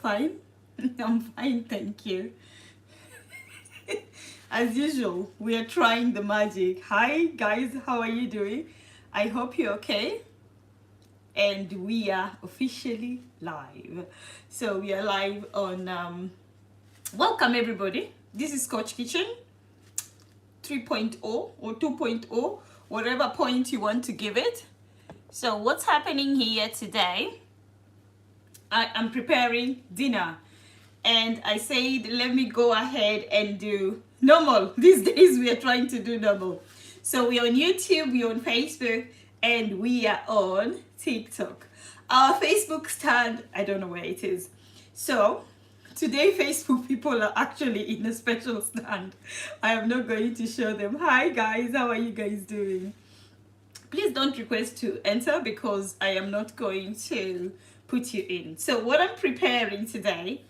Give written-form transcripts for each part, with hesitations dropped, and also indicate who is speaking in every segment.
Speaker 1: fine? I'm fine, thank you. As usual, we are trying the magic. Hi guys, how are you doing? I hope you're okay. And we are officially live. So we are live on welcome everybody. This is Scotch Kitchen 3.0 or 2.0, whatever point you want to give it. So what's happening here today? I am preparing dinner. And I said, let me go ahead and do normal. These days we are trying to do normal. So we're on YouTube, we're on Facebook, and we are on TikTok. Our Facebook stand, I don't know where it is. So today Facebook people are actually in a special stand. I am not going to show them. Hi guys, how are you guys doing? Please don't request to enter because I am not going to put you in. So what I'm preparing today,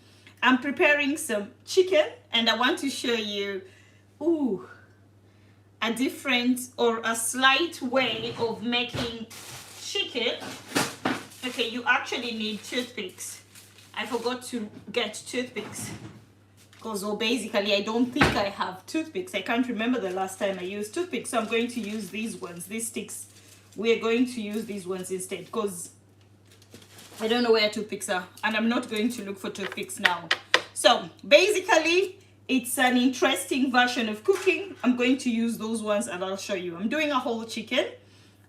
Speaker 1: I'm preparing some chicken and I want to show you a different or a slight way of making chicken. Okay, you actually need toothpicks. I forgot to get toothpicks because basically I don't think I have toothpicks. I can't remember the last time I used toothpicks, so I'm going to use these ones, these sticks. We're going to use these ones instead because I don't know where toothpicks are and I'm not going to look for toothpicks now. So basically it's an interesting version of cooking. I'm going to use those ones and I'll show you. I'm doing a whole chicken.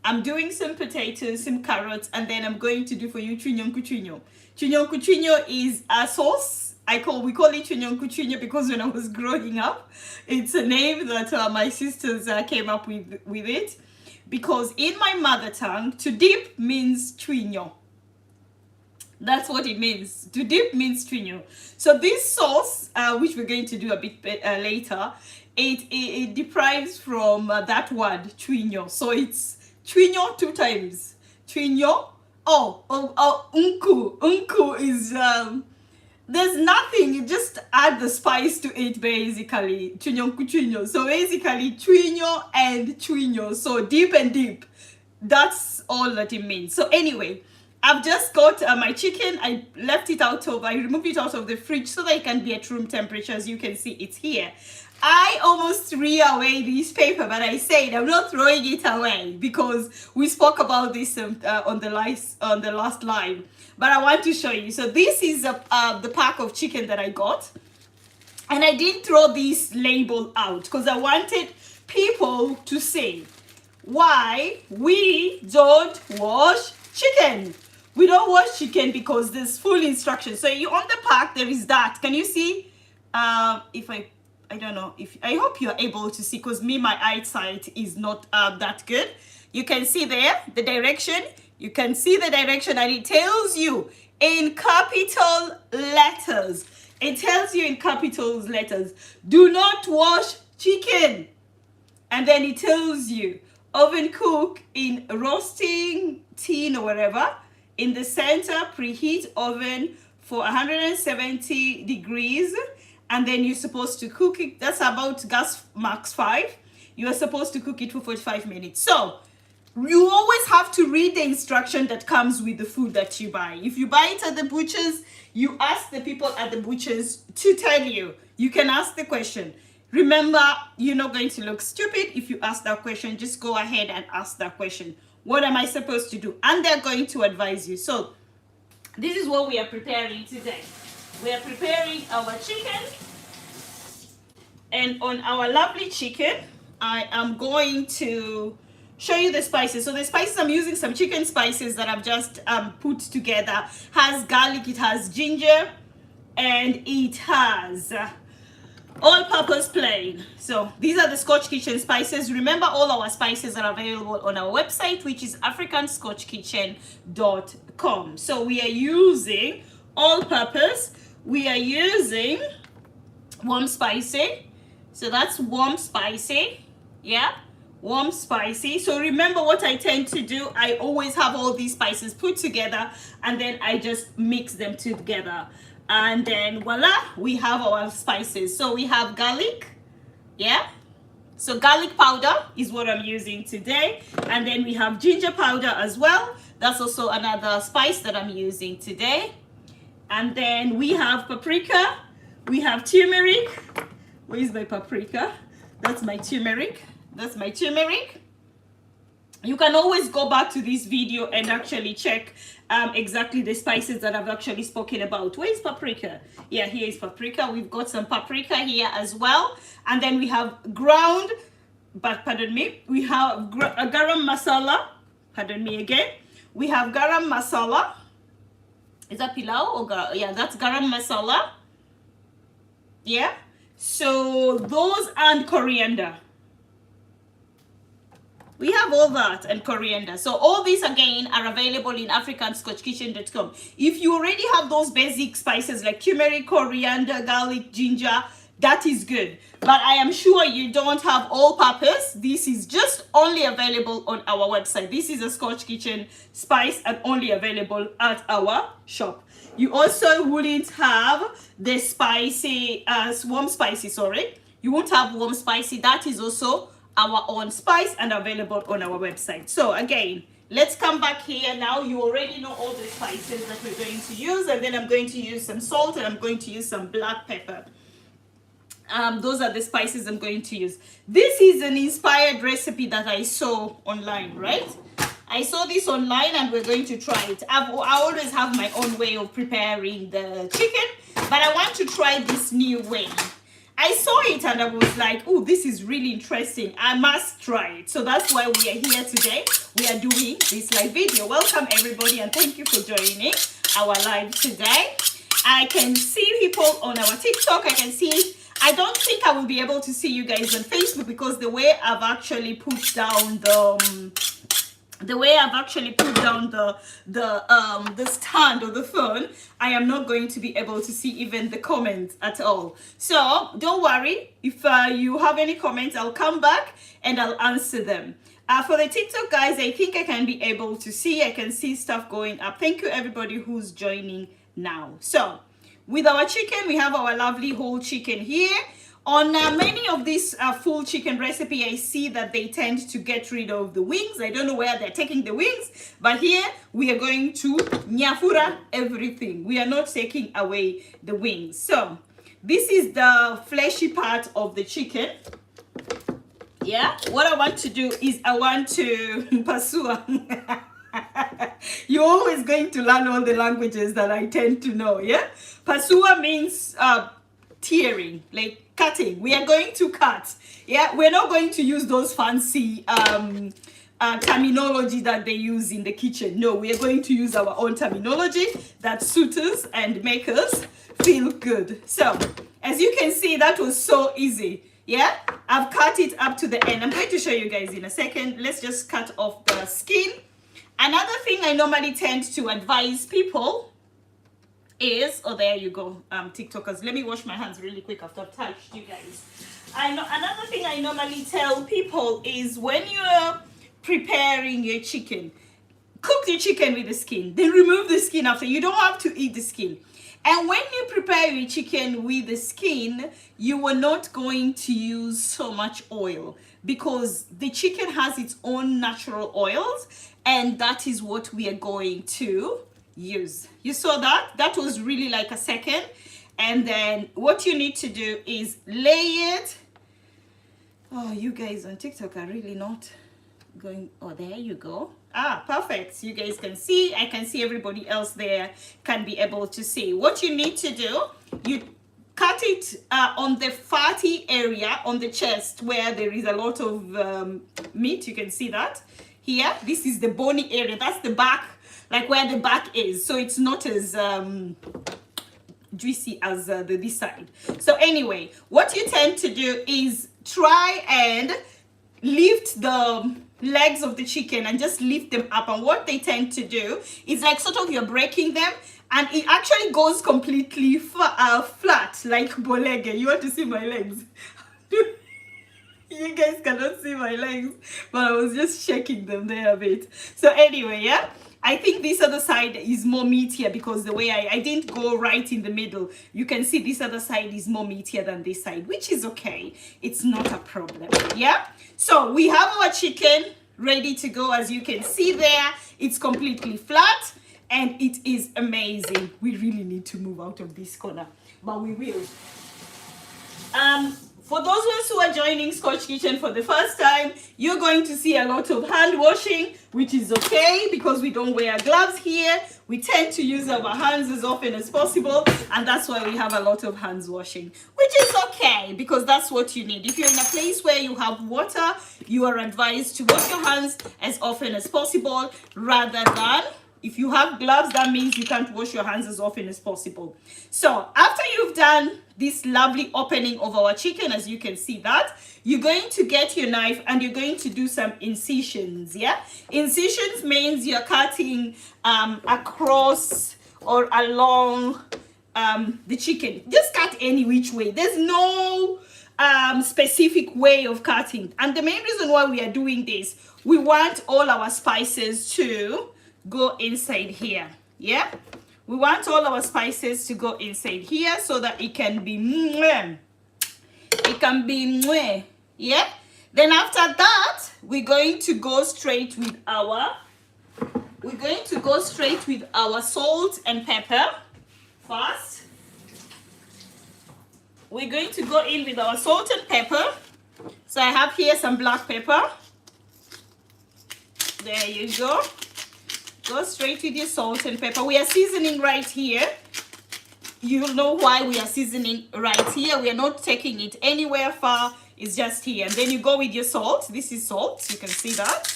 Speaker 1: I'm doing some potatoes, some carrots, and then I'm going to do for you chinyongo. Chinyongo is a sauce. We call it chinyongo because when I was growing up, it's a name that my sisters came up with it. Because in my mother tongue, to dip means chinyo. That's what it means. To dip means chinyo. So this sauce, which we're going to do a bit later, it derives from that word chinyo. So it's chinyo 2 times. Chinyo. Unku. Unku is there's nothing. You just add the spice to it basically. Chinyongo. So basically chinyo and chinyo. So dip and dip. That's all that it means. So anyway, I've just got my chicken. I removed it out of the fridge so that it can be at room temperature. As you can see, it's here. I almost threw away this paper, but I said I'm not throwing it away because we spoke about this on the last live. But I want to show you. So this is the pack of chicken that I got, and I didn't throw this label out because I wanted people to see why we don't wash chicken. We don't wash chicken because there's full instructions. So you on the pack there is that. Can you see? I don't know if I hope you're able to see because my eyesight is not that good. You can see there the direction. You can see the direction and it tells you in capital letters. It tells you in capital letters, do not wash chicken. And then it tells you oven cook in roasting tin or whatever. In the center, preheat oven for 170 degrees. And then you're supposed to cook it. That's about gas max 5. You are supposed to cook it for 45 minutes. So you always have to read the instruction that comes with the food that you buy. If you buy it at the butcher's, you ask the people at the butcher's to tell you. You can ask the question. Remember, you're not going to look stupid if you ask that question. Just go ahead and ask that question. What am I supposed to do? And they're going to advise you. So this is what we are preparing today. We are preparing our chicken. And on our lovely chicken, I am going to show you the spices. So the spices, I'm using some chicken spices that I've just put together. Has garlic, it has ginger, and it has all-purpose plain. So these are the Scotch Kitchen spices. Remember, all our spices are available on our website, which is africanscotchkitchen.com. So we are using all-purpose. We are using warm spicy. So that's warm spicy. Yeah, warm spicy. So remember what I tend to do, I always have all these spices put together and then I just mix them together. And then voila, we have our spices. So we have garlic. Yeah, so garlic powder is what I'm using today. And then we have ginger powder as well. That's also another spice that I'm using today. And then we have paprika, we have turmeric. Where is my paprika? That's my turmeric. That's my turmeric. You can always go back to this video and actually check exactly the spices that I've actually spoken about. Where is paprika? Yeah, here is paprika. We've got some paprika here as well. And then we have ground, but pardon me, we have garam masala. Pardon me again. We have garam masala. Is that pilau or yeah, that's garam masala. Yeah. So those and coriander. We have all that and coriander. So all these again are available in africanscotchkitchen.com. If you already have those basic spices like turmeric, coriander, garlic, ginger, that is good. But I am sure you don't have all purpose. This is just only available on our website. This is a Scotch Kitchen spice and only available at our shop. You also wouldn't have the spicy, warm spicy, sorry. You won't have warm spicy. That is also our own spice and available on our website. So again, let's come back here now. You already know all the spices that we're going to use, and then I'm going to use some salt and I'm going to use some black pepper. Those are the spices I'm going to use. This is an inspired recipe that I saw online, right? I saw this online and we're going to try it. I always have my own way of preparing the chicken, but I want to try this new way. I saw it and I was like, oh, this is really interesting. I must try it. So that's why we are here today. We are doing this live video. Welcome everybody and thank you for joining our live today. I can see people on our TikTok. I don't think I will be able to see you guys on Facebook because the way I've actually put down the stand or the phone, I am not going to be able to see even the comments at all. So don't worry, if you have any comments, I'll come back and I'll answer them. For the TikTok guys, I think I can be able to see. I can see stuff going up. Thank you everybody who's joining now. So with our chicken, we have our lovely whole chicken here. On many of these full chicken recipe, I see that they tend to get rid of the wings. I don't know where they're taking the wings, but here we are going to nyafura everything. We are not taking away the wings. So this is the fleshy part of the chicken. Yeah, what I want to do is I want to pasua. You're always going to learn all the languages that I tend to know, yeah? Pasua means tearing, like cutting. We are going to cut. Yeah, we're not going to use those fancy terminology that they use in the kitchen. No, we are going to use our own terminology that suits us and make us feel good. So, as you can see, that was so easy. Yeah, I've cut it up to the end. I'm going to show you guys in a second. Let's just cut off the skin. Another thing I normally tend to advise people is, oh, there you go, TikTokers. Let me wash my hands really quick after I've touched you guys. Another thing I normally tell people is when you're preparing your chicken, cook the chicken with the skin. Then remove the skin after. You don't have to eat the skin. And when you prepare your chicken with the skin, you are not going to use so much oil because the chicken has its own natural oils, and that is what we are going to use. You saw that? That was really like a second. And then what you need to do is lay it. Oh, you guys on TikTok are really not going. Oh, there you go. Ah, perfect. You guys can see. I can see everybody else there can be able to see. What you need to do, you cut it on the fatty area on the chest where there is a lot of meat. You can see that here. This is the bony area. That's the back, like where the back is. So it's not as juicy as this side. So anyway, what you tend to do is try and lift the legs of the chicken and just lift them up. And what they tend to do is like sort of you're breaking them, and it actually goes completely flat like bolege. You want to see my legs? You guys cannot see my legs, but I was just shaking them there a bit. So anyway, yeah, I think this other side is more meatier because the way I didn't go right in the middle. You can see this other side is more meatier than this side, which is okay. It's not a problem, yeah? So we have our chicken ready to go. As you can see there, it's completely flat. and it is amazing. We really need to move out of this corner, but we will. For those ones who are joining Scotch Kitchen for the first time, you're going to see a lot of hand washing, which is okay because we don't wear gloves here. We tend to use our hands as often as possible, and that's why we have a lot of hands washing, which is okay because that's what you need. If you're in a place where you have water, you are advised to wash your hands as often as possible rather than, if you have gloves, that means you can't wash your hands as often as possible. So after you've done this lovely opening of our chicken, as you can see that, you're going to get your knife and you're going to do some incisions. Yeah, incisions means you're cutting across or along the chicken. Just cut any which way. There's no specific way of cutting, and the main reason why we are doing this, we want all our spices to go inside here. Yeah, we want all our spices to go inside here so that it can be yeah. Then after that, we're going to go straight with our salt and pepper first. We're going to go in with our salt and pepper. So I have here some black pepper. There you go. Go straight with your salt and pepper. We are seasoning right here. You'll know why we are seasoning right here. We are not taking it anywhere far. It's just here. And then you go with your salt. This is salt. You can see that.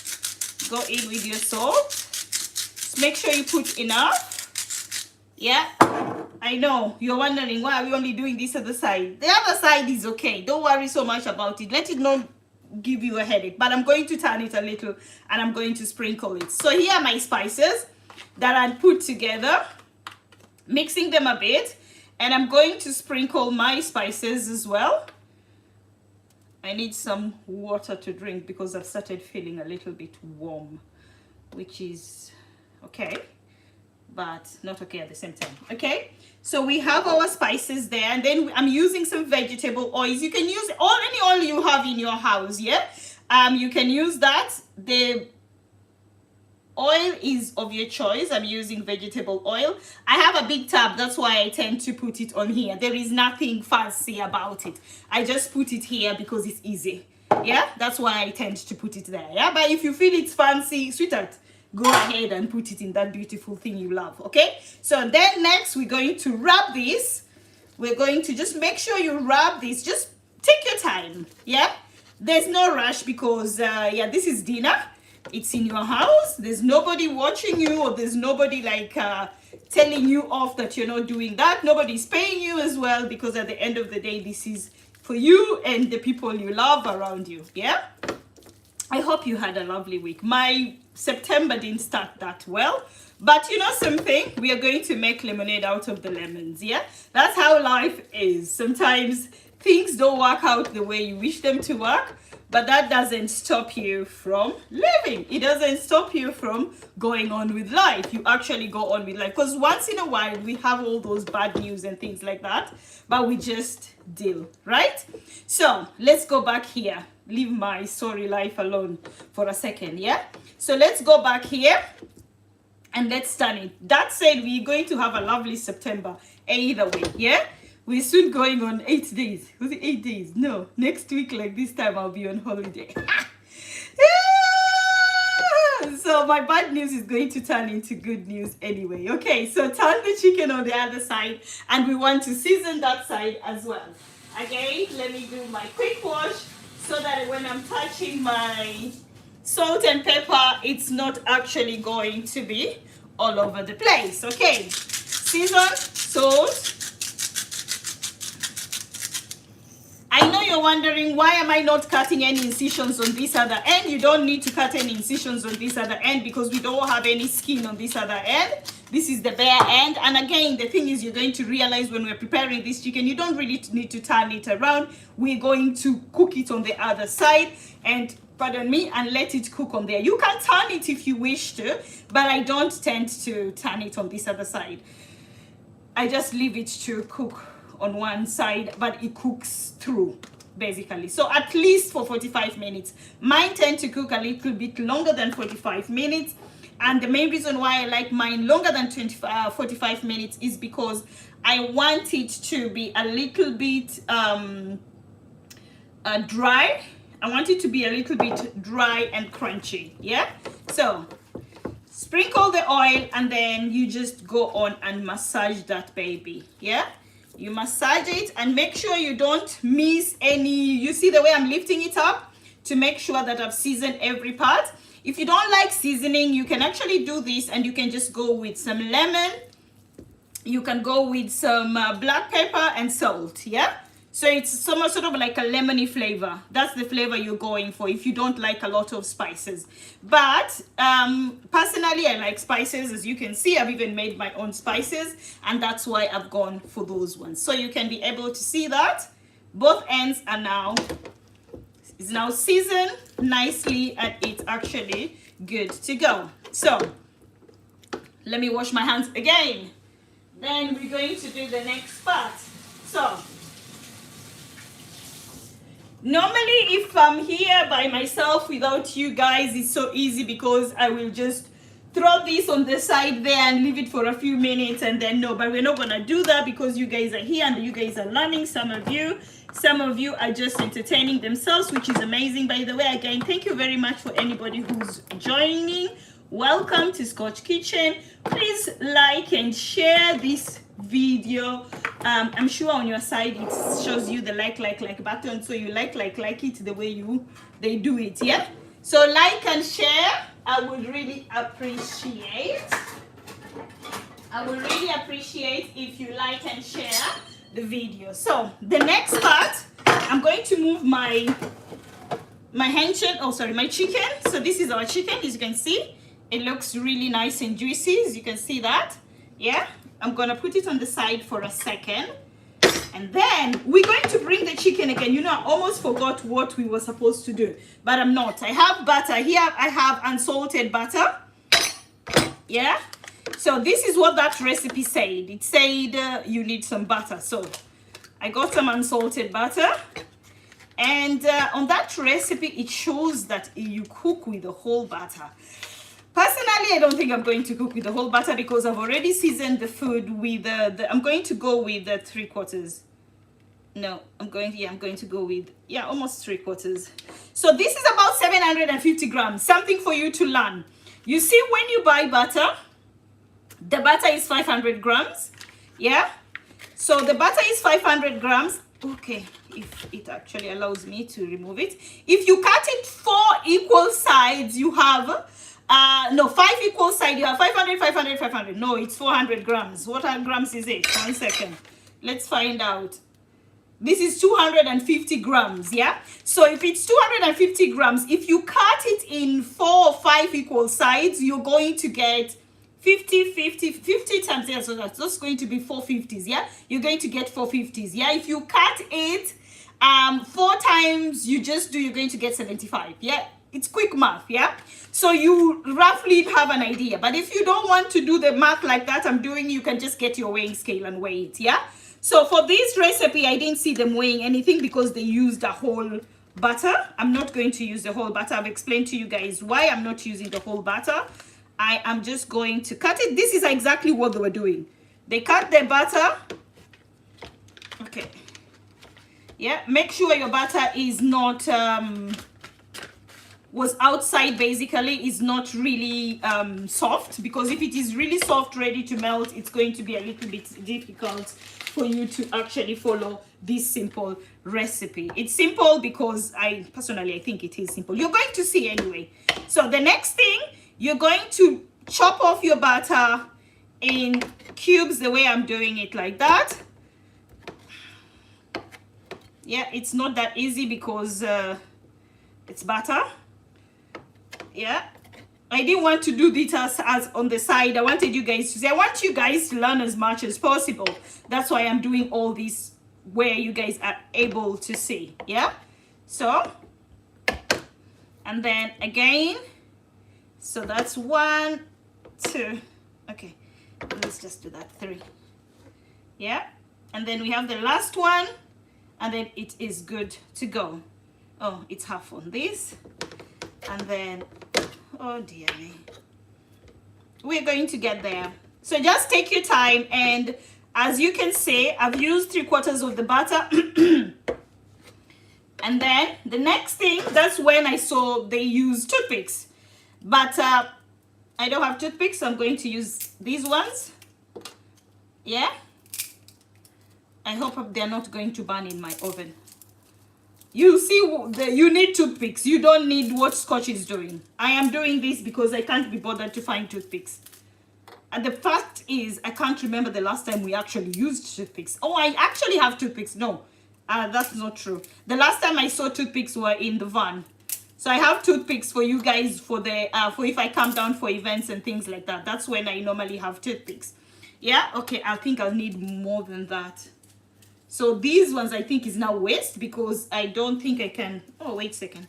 Speaker 1: Go in with your salt. Just make sure you put enough. Yeah. I know. You're wondering, why are we only doing this other side? The other side is okay. Don't worry so much about it. Let it not give you a headache, but I'm going to turn it a little and I'm going to sprinkle it. So here are my spices that I put together, mixing them a bit, and I'm going to sprinkle my spices as well. I need some water to drink because I've started feeling a little bit warm, which is okay, but not okay at the same time. Okay, so we have our spices there, and then I'm using some vegetable oils. You can use any oil you have in your house. Yeah, you can use that. The oil is of your choice. I'm using vegetable oil. I have a big tub, that's why I tend to put it on here. There is nothing fancy about it. I just put it here because it's easy. Yeah, that's why I tend to put it there. Yeah, but if you feel it's fancy, sweetheart, go ahead and put it in that beautiful thing you love. Okay, so then next we're going to rub this. We're going to just make sure you rub this. Just take your time. Yeah, there's no rush because yeah, this is dinner. It's in your house. There's nobody watching you, or there's nobody like telling you off that you're not doing that. Nobody's paying you as well, because at the end of the day, this is for you and the people you love around you. Yeah, I hope you had a lovely week. My September didn't start that well, but you know something, we are going to make lemonade out of the lemons. Yeah, that's how life is. Sometimes things don't work out the way you wish them to work, but that doesn't stop you from living. It doesn't stop you from going on with life. You actually go on with life, because once in a while we have all those bad news and things like that, but we just deal, right? So let's go back here. Leave my sorry life alone for a second. Yeah, so let's go back here and let's turn it. That said, we're going to have a lovely September either way. Yeah, we're soon going on 8 days. Was it 8 days? No, next week like this time I'll be on holiday. So my bad news is going to turn into good news anyway. Okay, so turn the chicken on the other side, and we want to season that side as well. Again, let me do my quick wash so that when I'm touching my salt and pepper, it's not actually going to be all over the place. Okay, season, salt. I know you're wondering, why am I not cutting any incisions on this other end? You don't need to cut any incisions on this other end because we don't have any skin on this other end. This is the bare end. And again, the thing is, you're going to realize when we're preparing this chicken, you don't really need to turn it around. We're going to cook it on the other side, and pardon me, and let it cook on there. You can turn it if you wish to, but I don't tend to turn it on this other side. I just leave it to cook on one side, but it cooks through basically. So at least for 45 minutes. Mine tend to cook a little bit longer than 45 minutes. And the main reason why I like mine longer than 45 minutes is because I want it to be a little bit dry. I want it to be a little bit dry and crunchy. Yeah, so sprinkle the oil and then you just go on and massage that baby. Yeah, you massage it and make sure you don't miss any. You see the way I'm lifting it up to make sure that I've seasoned every part. If you don't like seasoning, you can actually do this and you can just go with some lemon. You can go with some black pepper and salt. Yeah, so it's sort of like a lemony flavor. That's the flavor you're going for if you don't like a lot of spices. But personally, I like spices. As you can see, I've even made my own spices, and that's why I've gone for those ones. So you can be able to see that both ends are now seasoned nicely and it's actually good to go. So let me wash my hands again. Then we're going to do the next part. So normally if I'm here by myself without you guys, it's so easy because I will just throw this on the side there and leave it for a few minutes and then no, but we're not gonna do that because you guys are here and you guys are learning. Some of you are just entertaining themselves, which is amazing. By the way, again, thank you very much for anybody who's joining. Welcome to Scotch Kitchen. Please like and share this video. I'm sure on your side it shows you the like button, so you like it the way they do it. Yeah, so like and share. I would really appreciate if you like and share the video. So the next part, I'm going to move my chicken. So this is our chicken. As you can see, it looks really nice and juicy, as you can see that. Yeah, I'm gonna put it on the side for a second, and then we're going to bring the chicken again. You know, I almost forgot what we were supposed to do, but I'm not. I have butter here. I have unsalted butter. Yeah, so this is what that recipe said. It said you need some butter, so I got some unsalted butter. And on that recipe, it shows that you cook with the whole butter. Personally, I don't think I'm going to cook with the whole butter because I've already seasoned the food with I'm going to go with the 3/4. No, I'm going to go with, yeah, almost 3/4. So this is about 750 grams, something for you to learn. You see, when you buy butter, the butter is 500 grams. Yeah, so the butter is 500 grams. Okay, if it actually allows me to remove it. If you cut it 4 equal sides, you have 5 equal sides. You have 500, 500, 500. No, it's 400 grams. What grams is it? 1 second. Let's find out. This is 250 grams. Yeah, so if it's 250 grams, if you cut it in 4 or 5 equal sides, you're going to get 50 times. Yeah, so that's just going to be 450s. Yeah, you're going to get 450s. Yeah, if you cut it 4 times, you're going to get 75. Yeah, it's quick math. Yeah, so you roughly have an idea. But if you don't want to do the math like that I'm doing, you can just get your weighing scale and weigh it. Yeah, so for this recipe, I didn't see them weighing anything because they used a whole butter. I'm not going to use the whole butter. I've explained to you guys why I'm not using the whole butter. I am just going to cut it. This is exactly what they were doing. They cut the butter. Okay. Yeah, make sure your butter is not was outside, basically, is not really soft, because if it is really soft, ready to melt, it's going to be a little bit difficult for you to actually follow this simple recipe. It's simple because I think it is simple. You're going to see anyway. So the next thing, you're going to chop off your butter in cubes the way I'm doing it, like that. Yeah, it's not that easy because it's butter. Yeah, I didn't want to do this as on the side. I wanted you guys to see. I want you guys to learn as much as possible. That's why I'm doing all this where you guys are able to see. Yeah, so, and then again, so that's 1, 2, okay, let's just do that, 3. Yeah, and then we have the last one, and then it is good to go. Oh, it's half on this, and then, oh dear me, We're going to get there. So just take your time, and as you can see, I've used 3/4 of the butter. And then the next thing, that's when I saw they use toothpicks. But I don't have toothpicks, so I'm going to use these ones. Yeah? I hope they're not going to burn in my oven. You see, you need toothpicks. You don't need what Scotch is doing. I am doing this because I can't be bothered to find toothpicks. And the fact is, I can't remember the last time we actually used toothpicks. Oh, I actually have toothpicks. No, that's not true. The last time I saw toothpicks were in the van. So I have toothpicks for you guys for if I come down for events and things like that. That's when I normally have toothpicks. Yeah, okay, I think I'll need more than that. So these ones I think is now waste because I don't think I can. Oh, wait a second.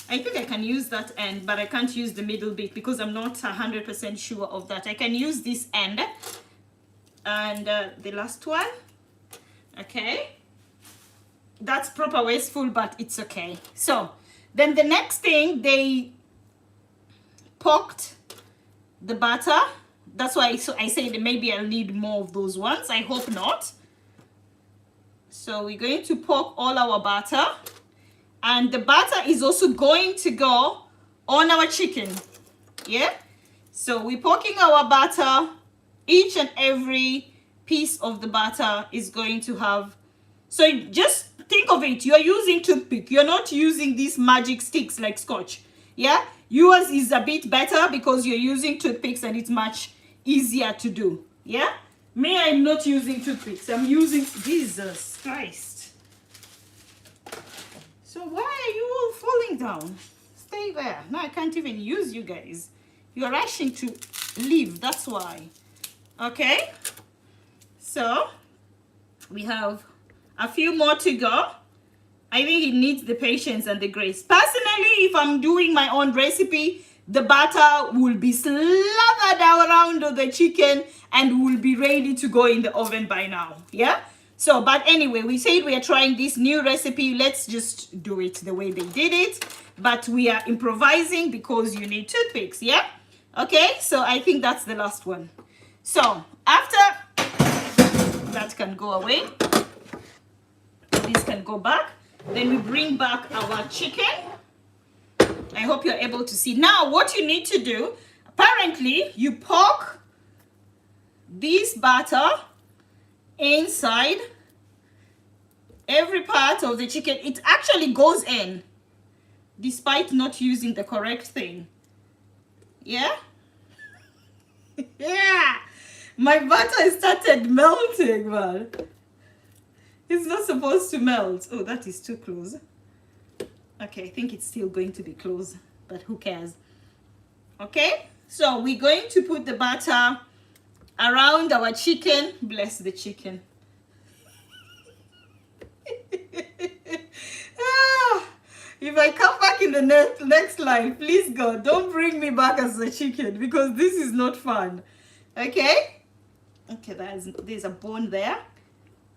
Speaker 1: I think I can use that end, but I can't use the middle bit because I'm not 100% sure of that. I can use this end and the last one. Okay. That's proper wasteful, but it's okay. So then the next thing, they poked the butter. That's why I said maybe I'll need more of those ones. I hope not. So we're going to poke all our butter. And the butter is also going to go on our chicken. Yeah? So we're poking our butter. Each and every piece of the butter is going to have... So just think of it. You're using toothpick. You're not using these magic sticks like Scotch. Yeah? Yours is a bit better because you're using toothpicks and it's much easier to do. Yeah? Me, I'm not using toothpicks. I'm using... Jesus Christ. So why are you all falling down? Stay there. No, I can't even use you guys. You're rushing to leave. That's why. Okay? So, we have a few more to go. I think it needs the patience and the grace. Personally, if I'm doing my own recipe, the butter will be slathered around the chicken and will be ready to go in the oven by now. Yeah? So, but anyway, we said we are trying this new recipe. Let's just do it the way they did it. But we are improvising because you need toothpicks, yeah? Okay, so I think that's the last one. So, after that can go away, this can go back. Then we bring back our chicken. I hope you're able to see. Now, what you need to do, apparently, you poke this butter inside every part of the chicken. It actually goes in despite not using the correct thing. Yeah? Yeah, my butter started melting, man. It's not supposed to melt. Oh, that is too close. Okay, I think it's still going to be close, but who cares? Okay, so we're going to put the butter around our chicken. Bless the chicken. If I come back in the next life, please God, don't bring me back as a chicken because this is not fun. Okay? Okay, there's a bone there.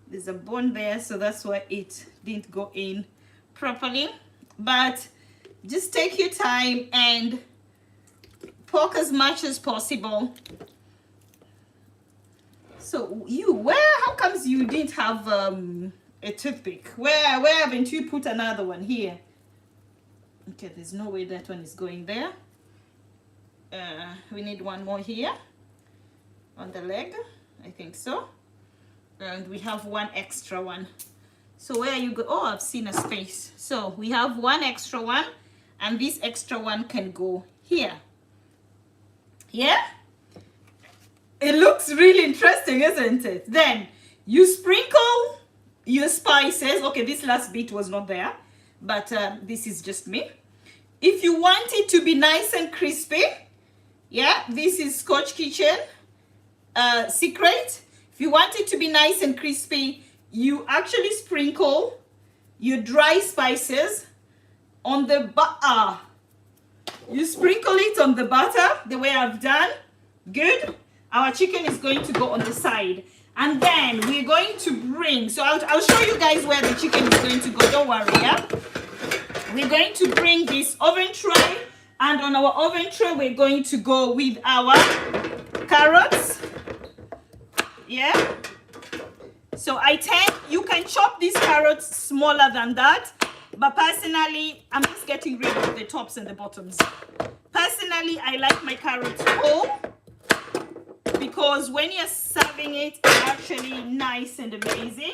Speaker 1: There's a bone there, so that's why it didn't go in properly. But just take your time and poke as much as possible. So how comes you didn't have a toothpick? Where haven't you put another one? Here. Okay, there's no way that one is going there. We need one more here on the leg. I think so. And we have one extra one. So where you go? Oh, I've seen a space. So we have one extra one, and this extra one can go here. Yeah? It looks really interesting, isn't it? Then you sprinkle your spices. Okay, this last bit was not there, but this is just me. If you want it to be nice and crispy, yeah, this is Scotch Kitchen secret. If you want it to be nice and crispy, you actually sprinkle your dry spices on the butter. You sprinkle it on the butter the way I've done. Good. Our chicken is going to go on the side. And then we're going to bring, so I'll show you guys where the chicken is going to go. Don't worry, yeah? we're going to bring this oven tray, and on our oven tray we're going to go with our carrots. Yeah, so you can chop these carrots smaller than that, but personally I'm just getting rid of the tops and the bottoms. Personally, I like my carrots whole, because when you're serving it, it's actually nice and amazing.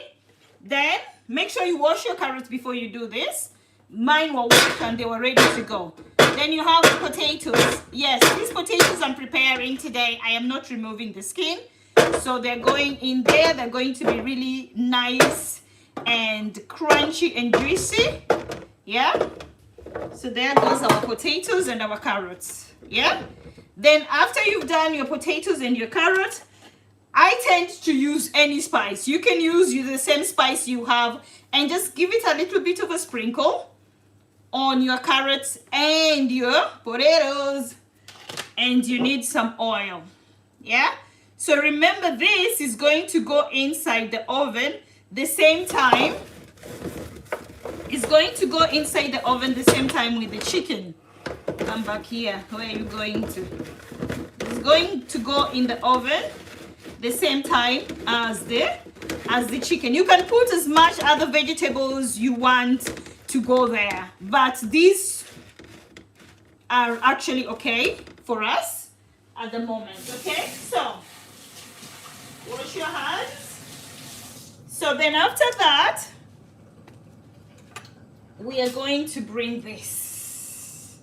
Speaker 1: Then make sure you wash your carrots before you do this. Mine were washed and they were ready to go. Then you have the potatoes. Yes, these potatoes I'm preparing today, I am not removing the skin. So they're going in there. They're going to be really nice and crunchy and juicy. Yeah. So there goes our potatoes and our carrots. Yeah. Then after you've done your potatoes and your carrots, I tend to use any spice. You can use the same spice you have and just give it a little bit of a sprinkle on your carrots and your potatoes. And you need some oil. Yeah. So remember, this is going to go inside the oven the same time. It's going to go inside the oven the same time with the chicken. Come back here. Where are you going to? It's going to go in the oven the same time as the chicken. You can put as much other vegetables you want to go there, but these are actually okay for us at the moment. Okay, so wash your hands. So then after that, we are going to bring this.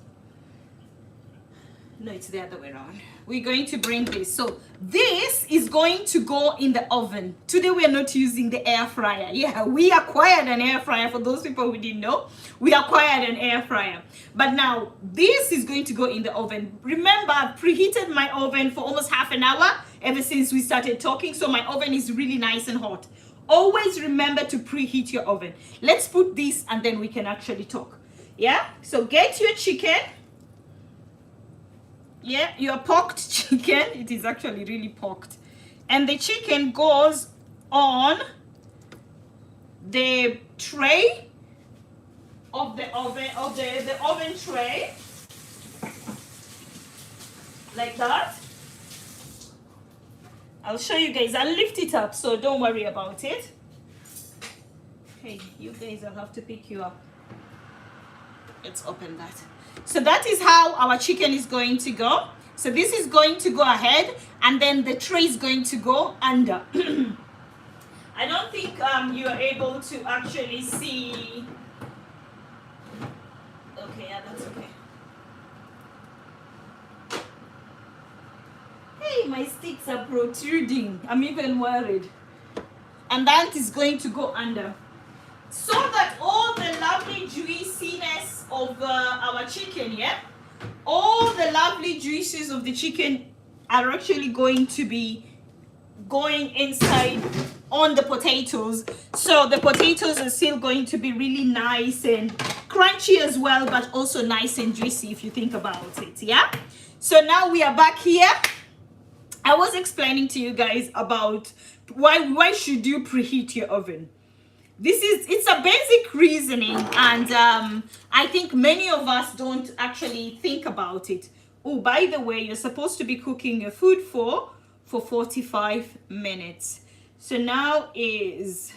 Speaker 1: No, it's the other way around. We're going to bring this. So this is going to go in the oven. Today we are not using the air fryer. Yeah, we acquired an air fryer. For those people who didn't know, we acquired an air fryer. But now this is going to go in the oven. Remember, I've preheated my oven for almost half an hour ever since we started talking. So my oven is really nice and hot. Always remember to preheat your oven. Let's put this and then we can actually talk. Yeah, so get your chicken. Yeah, your porked chicken. It is actually really porked. And the chicken goes on the tray of the oven, the oven tray. Like that. I'll show you guys. I'll lift it up, so don't worry about it. Hey, you guys, I'll have to pick you up. Let's open that. So that is how our chicken is going to go. So this is going to go ahead, and then the tray is going to go under. I don't think you're able to actually see. Okay, yeah, that's okay. Hey, my sticks are protruding. I'm even worried. And that is going to go under, so that all the lovely juiciness of our chicken, yeah, all the lovely juices of the chicken are actually going to be going inside on the potatoes. So the potatoes are still going to be really nice and crunchy as well, but also nice and juicy if you think about it. Yeah, so now we are back here. I was explaining to you guys about why should you preheat your oven. It's a basic reasoning, and I think many of us don't actually think about it. Oh, by the way, you're supposed to be cooking your food for 45 minutes. So now is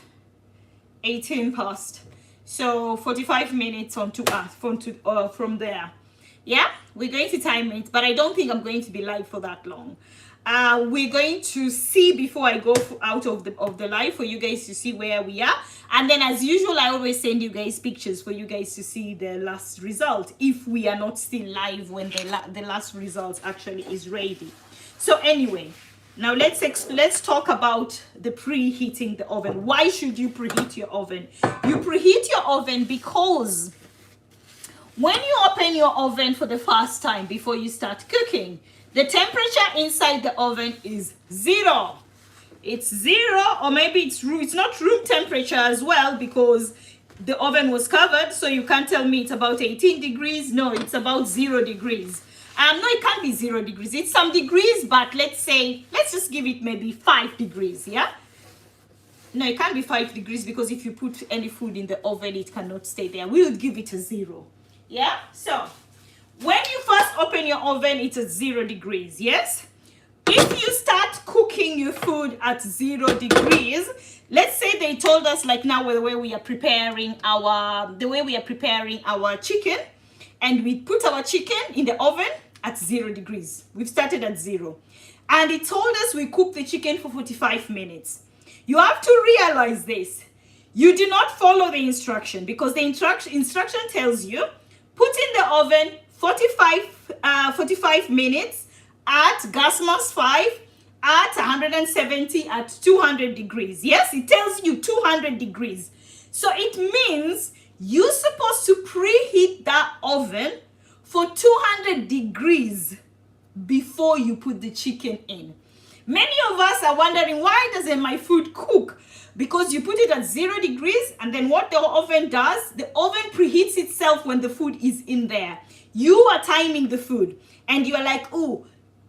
Speaker 1: 18 past. So 45 minutes onto us from there. Yeah, we're going to time it, but I don't think I'm going to be live for that long. We're going to see before I go out of the live for you guys to see where we are, and then as usual I always send you guys pictures for you guys to see the last result if we are not still live when the last result actually is ready. So anyway, now let's talk about the preheating the oven. Why should you preheat your oven? You preheat your oven because when you open your oven for the first time before you start cooking, the temperature inside the oven is 0. It's 0, or maybe it's not room temperature as well, because the oven was covered, so you can't tell me it's about 18 degrees. No, it's about 0 degrees. No, it can't be 0 degrees. It's some degrees, but let's just give it maybe 5 degrees, yeah? No, it can't be 5 degrees because if you put any food in the oven, it cannot stay there. We would give it a 0. Yeah? So, when you first open your oven, it's at 0 degrees. Yes? If you start cooking your food at 0 degrees, let's say they told us like now the way we are preparing our chicken, and we put our chicken in the oven at 0 degrees. We've started at 0. And it told us we cook the chicken for 45 minutes. You have to realize this. You do not follow the instruction because the instruction tells you put in the oven 45 minutes at gas mass 5 at 170 at 200 degrees. Yes, it tells you 200 degrees. So it means you're supposed to preheat that oven for 200 degrees before you put the chicken in. Many of us are wondering, why doesn't my food cook? Because you put it at 0 degrees, and then what the oven does, the oven preheats itself when the food is in there. You are timing the food, and you are like, oh,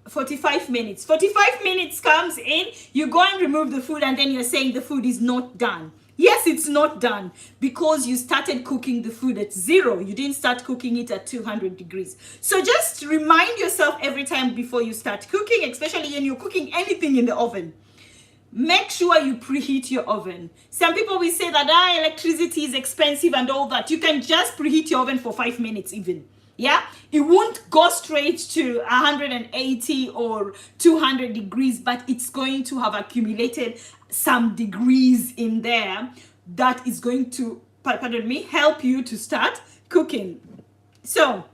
Speaker 1: 45 minutes. 45 minutes comes in, you go and remove the food, and then you're saying the food is not done. Yes, it's not done because you started cooking the food at 0. You didn't start cooking it at 200 degrees. So just remind yourself every time before you start cooking, especially when you're cooking anything in the oven. Make sure you preheat your oven. Some people will say that electricity is expensive and all that. You can just preheat your oven for 5 minutes even. Yeah, it won't go straight to 180 or 200 degrees, but it's going to have accumulated some degrees in there that is going to, help you to start cooking. So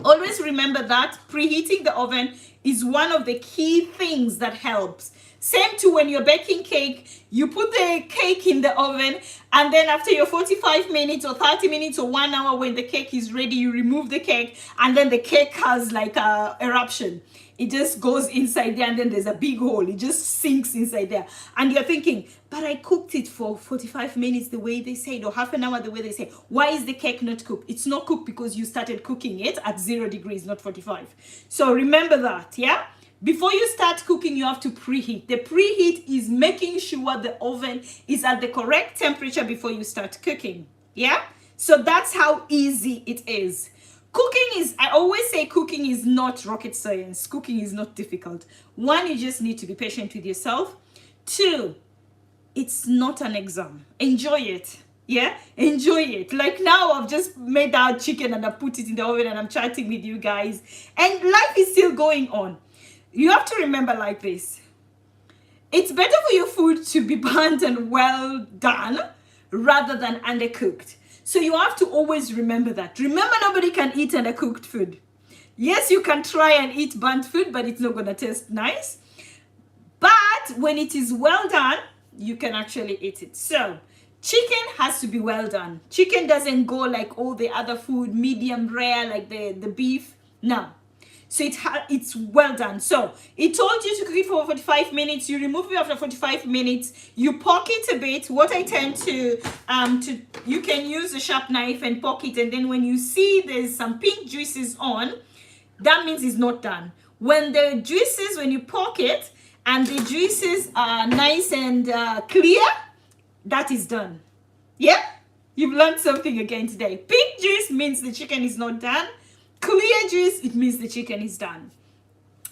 Speaker 1: always remember that preheating the oven is one of the key things that helps. Same to when you're baking cake, you put the cake in the oven, and then after your 45 minutes or 30 minutes or 1 hour, when the cake is ready, you remove the cake, and then the cake has like a eruption. It just goes inside there, and then there's a big hole. It just sinks inside there. And you're thinking, but I cooked it for 45 minutes the way they said, or half an hour the way they say. Why is the cake not cooked? It's not cooked because you started cooking it at 0 degrees, not 45. So remember that, yeah? Before you start cooking, you have to preheat. The preheat is making sure the oven is at the correct temperature before you start cooking. Yeah? So that's how easy it is. Cooking is, I always say cooking is not rocket science. Cooking is not difficult. 1, you just need to be patient with yourself. 2, it's not an exam. Enjoy it. Yeah, enjoy it. Like now I've just made our chicken and I put it in the oven and I'm chatting with you guys. And life is still going on. You have to remember like this. It's better for your food to be burnt and well done rather than undercooked. So you have to always remember that. Remember, nobody can eat undercooked food. Yes, you can try and eat burnt food, but it's not going to taste nice. But when it is well done, you can actually eat it. So chicken has to be well done. Chicken doesn't go like all the other food, medium rare, like the beef. No. So it's well done. So it told you to cook it for 45 minutes. You remove it after 45 minutes. You poke it a bit. What I tend to you can use a sharp knife and poke it. And then when you see there's some pink juices on, that means it's not done. When you poke it and the juices are nice and clear, that is done. Yeah? You've learned something again today. Pink juice means the chicken is not done. Clear juice, it means the chicken is done.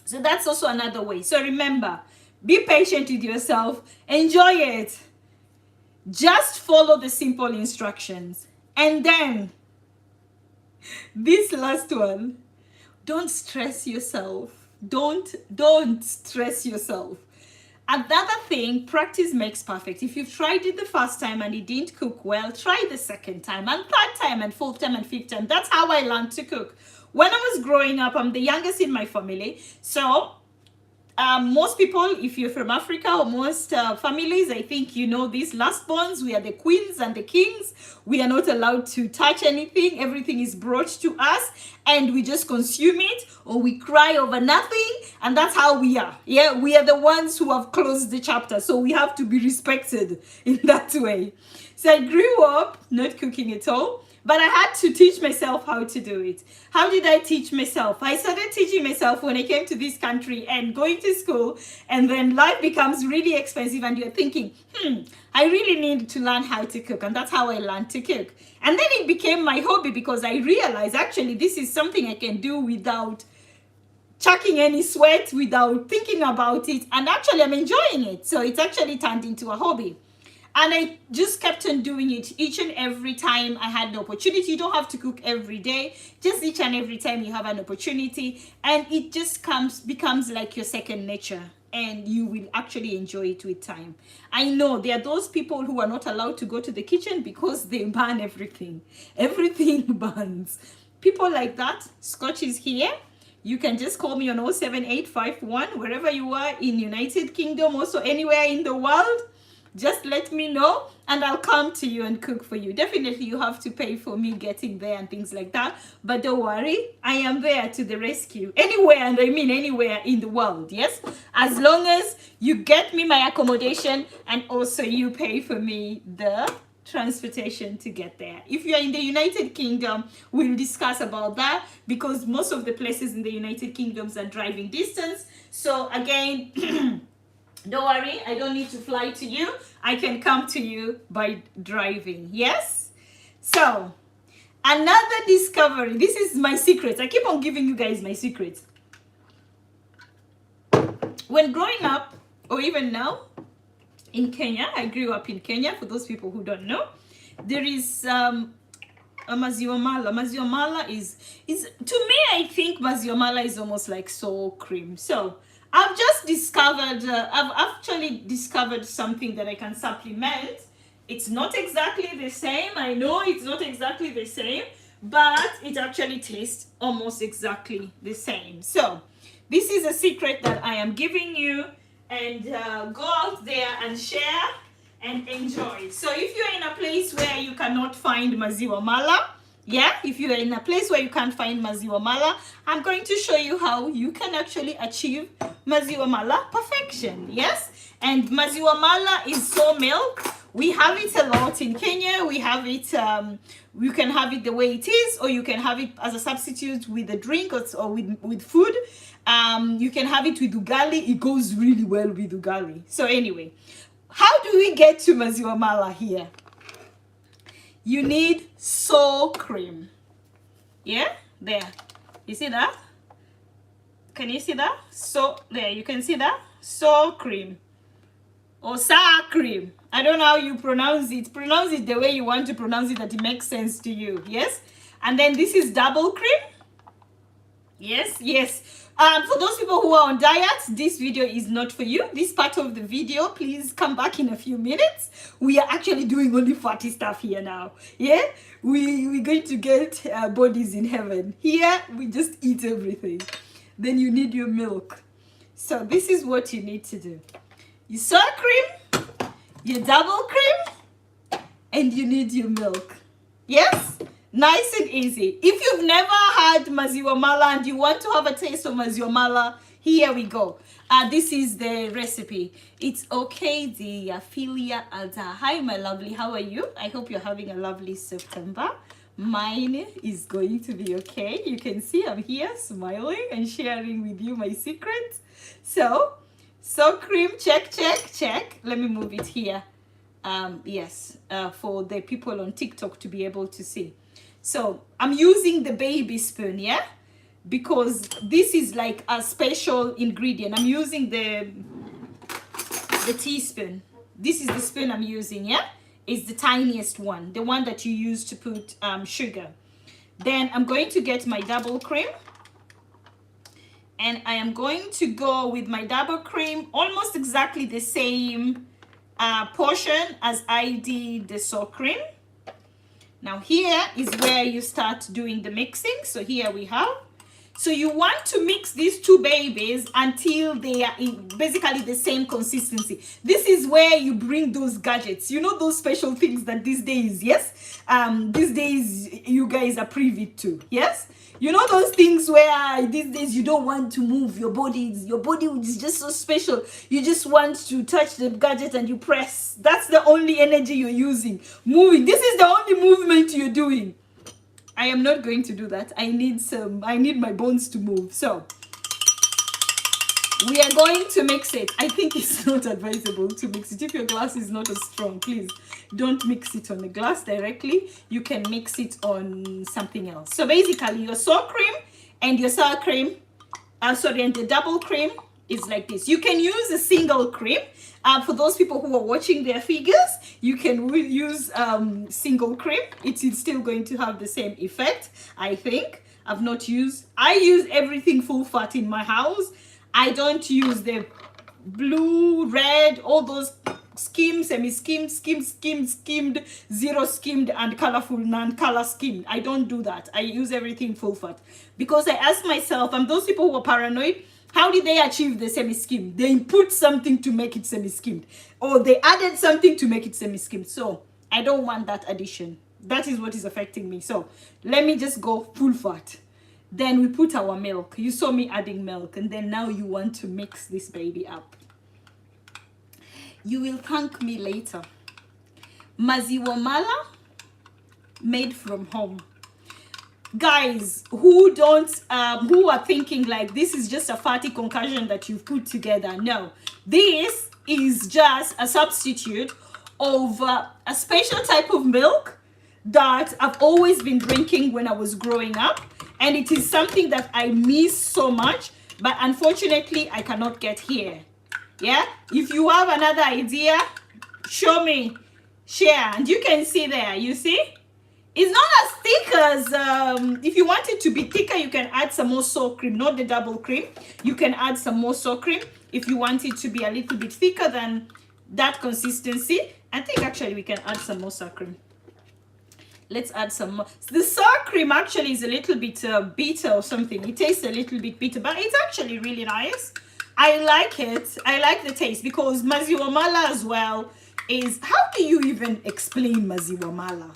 Speaker 1: So that's also another way. So remember, be patient with yourself. Enjoy it. Just follow the simple instructions. And then, this last one, don't stress yourself. Don't stress yourself. Another thing, practice makes perfect. If you've tried it the first time and it didn't cook well, try the second time and third time and fourth time and fifth time. That's how I learned to cook. When I was growing up, I'm the youngest in my family. So most people, if you're from Africa, or most families, I think you know these last borns, we are the queens and the kings. We are not allowed to touch anything. Everything is brought to us and we just consume it, or we cry over nothing. And that's how we are. Yeah, we are the ones who have closed the chapter. So we have to be respected in that way. So I grew up not cooking at all. But I had to teach myself how to do it. How did I teach myself? I started teaching myself when I came to this country and going to school, and then life becomes really expensive and you're thinking, I really need to learn how to cook. And that's how I learned to cook. And then it became my hobby because I realized actually this is something I can do without chucking any sweat, without thinking about it. And actually I'm enjoying it. So it's actually turned into a hobby. And I just kept on doing it each and every time I had the opportunity. You don't have to cook every day, just each and every time you have an opportunity. And it just becomes like your second nature. And you will actually enjoy it with time. I know there are those people who are not allowed to go to the kitchen because they burn everything. Everything burns. People like that, Scotch is here. You can just call me on 07851, wherever you are in United Kingdom, also anywhere in the world. Just let me know and I'll come to you and cook for you. Definitely you have to pay for me getting there and things like that. But don't worry, I am there to the rescue. Anywhere, and I mean anywhere in the world, yes? As long as you get me my accommodation and also you pay for me the transportation to get there. If you're in the United Kingdom, we'll discuss about that because most of the places in the United Kingdom are driving distance. So again, don't worry, I don't need to fly to you. I can come to you by driving. Yes? So, another discovery. This is my secret. I keep on giving you guys my secrets. When growing up, or even now, in Kenya, I grew up in Kenya, for those people who don't know, there is a maziwa mala. Maziwa mala is, to me, I think maziwa mala is almost like sour cream. So, I've just discovered, I've actually discovered something that I can supplement. It's not exactly the same. I know it's not exactly the same, but it actually tastes almost exactly the same. So this is a secret that I am giving you, and go out there and share and enjoy. So if you're in a place where you cannot find maziwa mala, if you're in a place where you can't find maziwa mala, I'm going to show you how you can actually achieve maziwa mala perfection. Yes, and maziwa mala is soy milk. We have it a lot in Kenya. We have it, you can have it the way it is, or you can have it as a substitute with a drink or with food. You can have it with ugali. It goes really well with ugali. So anyway, how do we get to maziwa mala here? You need sour cream. Yeah, there. You see that? Can you see that? So there, you can see that? Sour cream or sour cream. I don't know how you pronounce it. Pronounce it the way you want to pronounce it, that it makes sense to you. Yes? And then this is double cream. Yes, yes. For those people who are on diets, this video is not for you. This part of the video, please come back in a few minutes. We are actually doing only fatty stuff here now. Yeah? We're going to get bodies in heaven. Here, we just eat everything. Then you need your milk. So this is what you need to do. Your sour cream, your double cream, and you need your milk. Yes? Nice and easy. If you've never had maziwa mala and you want to have a taste of maziwa mala, here we go. This is the recipe. It's okay, the Philia Alda. Hi, my lovely. How are you? I hope you're having a lovely September. Mine is going to be okay. You can see I'm here smiling and sharing with you my secrets. So cream, check, check, check. Let me move it here. Yes, for the people on TikTok to be able to see. So I'm using the baby spoon, yeah? Because this is like a special ingredient. I'm using the teaspoon. This is the spoon I'm using, yeah? It's the tiniest one, the one that you use to put sugar. Then I'm going to get my double cream. And I am going to go with my double cream almost exactly the same portion as I did the sour cream. Now here is where you start doing the mixing. So here we have. So you want to mix these two babies until they are in basically the same consistency. This is where you bring those gadgets. You know, those special things that these days, yes? These days you guys are privy to, yes? You know those things where these days you don't want to move your body. Your body is just so special. You just want to touch the gadget and you press. That's the only energy you're using. Moving. This is the only movement you're doing. I am not going to do that. I need my bones to move. So we are going to mix it. I think it's not advisable to mix it. If your glass is not as strong, please don't mix it on the glass directly. You can mix it on something else. So basically your sour cream and your sour cream, and the double cream is like this. You can use a single cream. For those people who are watching their figures, you can use single cream. It is still going to have the same effect, I think. I use everything full fat in my house. I don't use the blue, red, all those skimmed, semi-skimmed, skimmed, zero skimmed, and colorful, non-color skimmed. I don't do that. I use everything full fat. Because I ask myself, and those people who are paranoid, how did they achieve the semi-skimmed? They put something to make it semi-skimmed. Or they added something to make it semi-skimmed. So I don't want that addition. That is what is affecting me. So let me just go full fat. Then we put our milk. You saw me adding milk. And then now you want to mix this baby up. You will thank me later. Maziwa mala, made from home. Guys who are thinking like this is just a fatty concoction that you've put together. No, this is just a substitute of a special type of milk that I've always been drinking when I was growing up. And it is something that I miss so much, but unfortunately I cannot get here. Yeah, if you have another idea, show me, share. And you can see there, you see, it's not as thick as if you want it to be thicker, you can add some more sour cream, not the double cream. You can add some more sour cream if you want it to be a little bit thicker than that consistency. I think actually we can add some more sour cream. Let's add some more. The sour cream actually is a little bit bitter or something. It tastes a little bit bitter, but it's actually really nice. I like it. I like the taste because maziwa mala as well is, how do you even explain maziwa mala?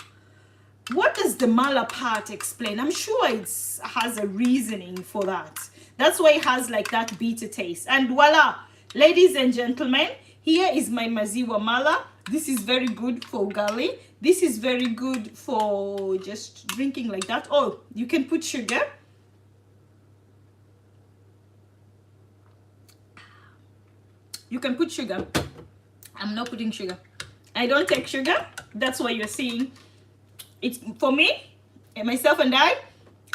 Speaker 1: What does the mala part explain? I'm sure it has a reasoning for that. That's why it has like that bitter taste. And voila, ladies and gentlemen, here is my maziwa mala. This is very good for ugali. This is very good for just drinking like that. Oh, you can put sugar. You can put sugar. I'm not putting sugar. I don't take sugar. That's why you're seeing it's for me and myself and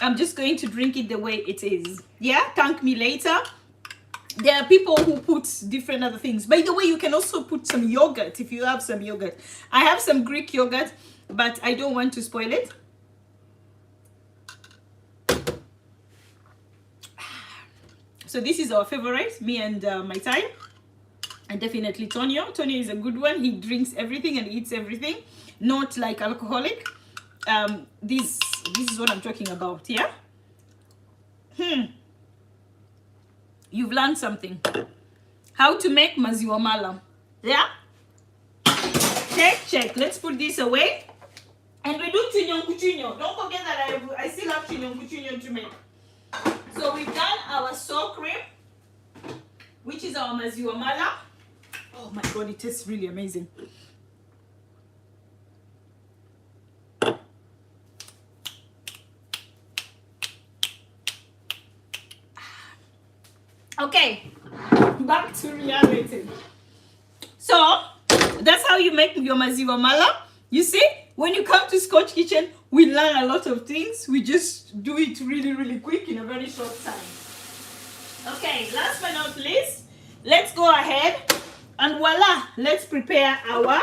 Speaker 1: I'm just going to drink it the way it is. Yeah, thank me later. There are people who put different other things. By the way, you can also put some yogurt if you have some yogurt. I have some Greek yogurt, but I don't want to spoil it. So this is our favorite, me and my time. And definitely Tonio. Tonio is a good one. He drinks everything and eats everything. Not like alcoholic. This is what I'm talking about, yeah? You've learned something. How to make maziwa mala. Yeah? Check. Let's put this away. And we do chinyongo. Don't forget that I still have chinyongo to make. So we've done our sour cream, which is our maziwa mala. Oh my god, it tastes really amazing. Okay, back to reality. So that's how you make your maziwa mala. You see, when you come to Scotch Kitchen, we learn a lot of things. We just do it really quick in a very short time. Okay, last but not least, let's go ahead and voila, let's prepare our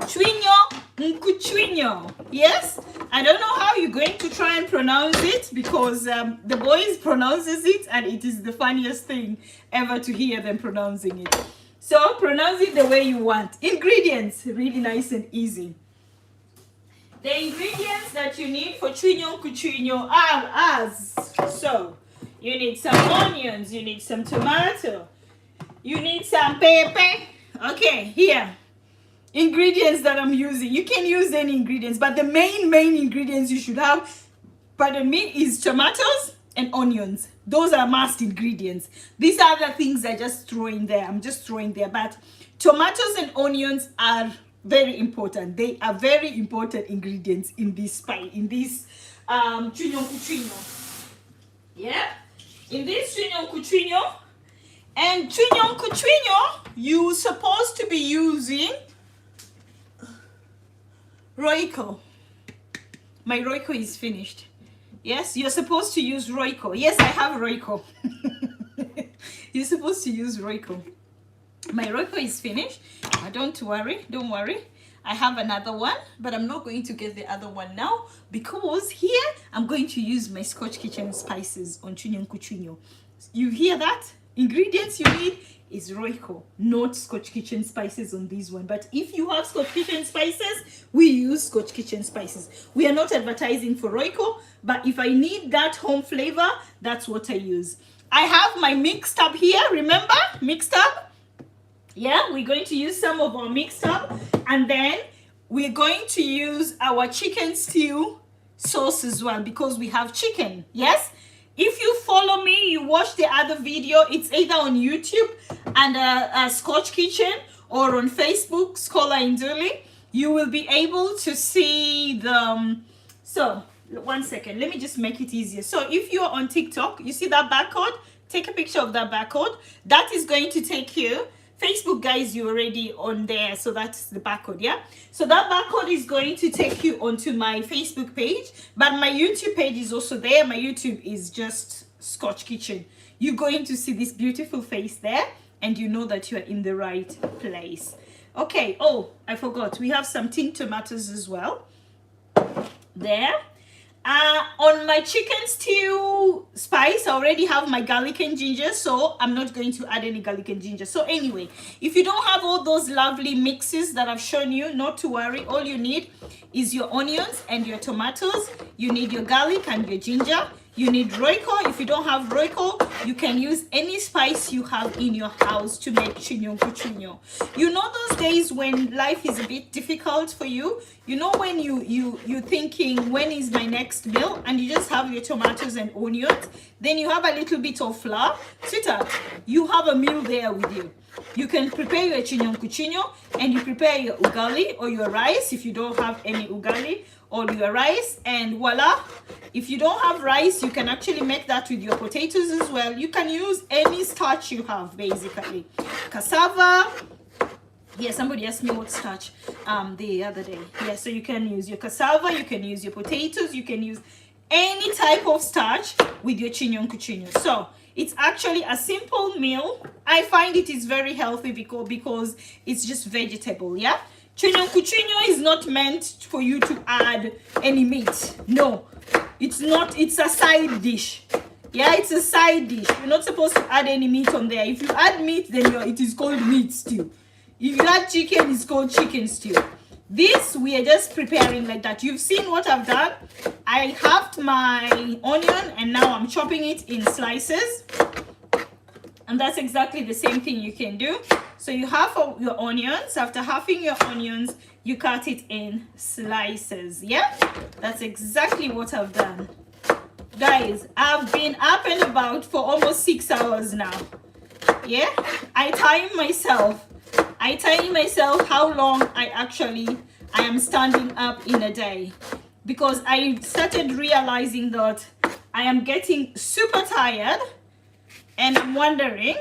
Speaker 1: chinyongo. Yes, I don't know how you're going to try and pronounce it because the boys pronounces it and it is the funniest thing ever to hear them pronouncing it. So pronounce it the way you want. Ingredients, really nice and easy. The ingredients that you need for chinyongo are as so. You need some onions, you need some tomato, you need some pepper. Okay, here. Ingredients that I'm using. You can use any ingredients, but the main ingredients you should have, pardon me, is tomatoes and onions. Those are must ingredients. These are the things I just throw in there. I'm just throwing there, but tomatoes and onions are very important. They are very important ingredients in this pie, in this chinyongo. Yeah, in this chinyongo, and chinyongo, you're supposed to be using Royco. My Royco is finished. Yes, you're supposed to use Royco. Yes, I have Royco. You're supposed to use Royco. My Royco is finished. Don't worry. I have another one, but I'm not going to get the other one now because here I'm going to use my Scotch Kitchen spices on chinyongo. You hear that? Ingredients you need is Royco, not Scotch Kitchen spices on this one. But if you have Scotch Kitchen spices, we use Scotch Kitchen spices. We are not advertising for Royco, but if I need that home flavor, that's what I use. I have my mixed up here. Remember, mixed up? Yeah, we're going to use some of our mixed up, and then we're going to use our chicken stew sauce as well because we have chicken. Yes, if you follow me, you watch the other video, it's either on YouTube and Scotch Kitchen or on Facebook, Scholar Induli, you will be able to see the so 1 second, let me just make it easier. So if you're on TikTok, you see that barcode, take a picture of that barcode. That is going to take you Facebook, guys, you're already on there, so that's the barcode. Yeah, so that barcode is going to take you onto my Facebook page, but my YouTube page is also there. My YouTube is just Scotch Kitchen. You're going to see this beautiful face there, and you know that you're in the right place. Okay, oh, I forgot, we have some tinned tomatoes as well there. On my chicken stew spice, I already have my garlic and ginger, so I'm not going to add any garlic and ginger. So anyway, if you don't have all those lovely mixes that I've shown you, not to worry. All you need is your onions and your tomatoes. You need your garlic and your ginger. You need Royco. If you don't have Royco, you can use any spice you have in your house to make chinyongo. You know those days when life is a bit difficult for you? You know when you're thinking, when is my next meal? And you just have your tomatoes and onions. Then you have a little bit of flour. Sweetheart, you have a meal there with you. You can prepare your chinyongo and you prepare your ugali or your rice if you don't have any ugali, or your rice, and voila. If you don't have rice, you can actually make that with your potatoes as well. You can use any starch you have, basically. Cassava. Yeah, somebody asked me what starch the other day. Yeah, so you can use your cassava, you can use your potatoes, you can use any type of starch with your chinyongo. So it's actually a simple meal. I find it is very healthy because it's just vegetable. Yeah, chinyongo is not meant for you to add any meat. No, it's not. It's a side dish. Yeah, it's a side dish. You're not supposed to add any meat on there. If you add meat, then it is called meat stew. If you add chicken, it's called chicken stew. This, we are just preparing like that. You've seen what I've done. I halved my onion and now I'm chopping it in slices. And that's exactly the same thing you can do. So you half your onions. After halving your onions, you cut it in slices. Yeah, that's exactly what I've done. Guys, I've been up and about for almost 6 hours now. Yeah, I time myself how long I am standing up in a day, because I started realizing that I am getting super tired and I'm wondering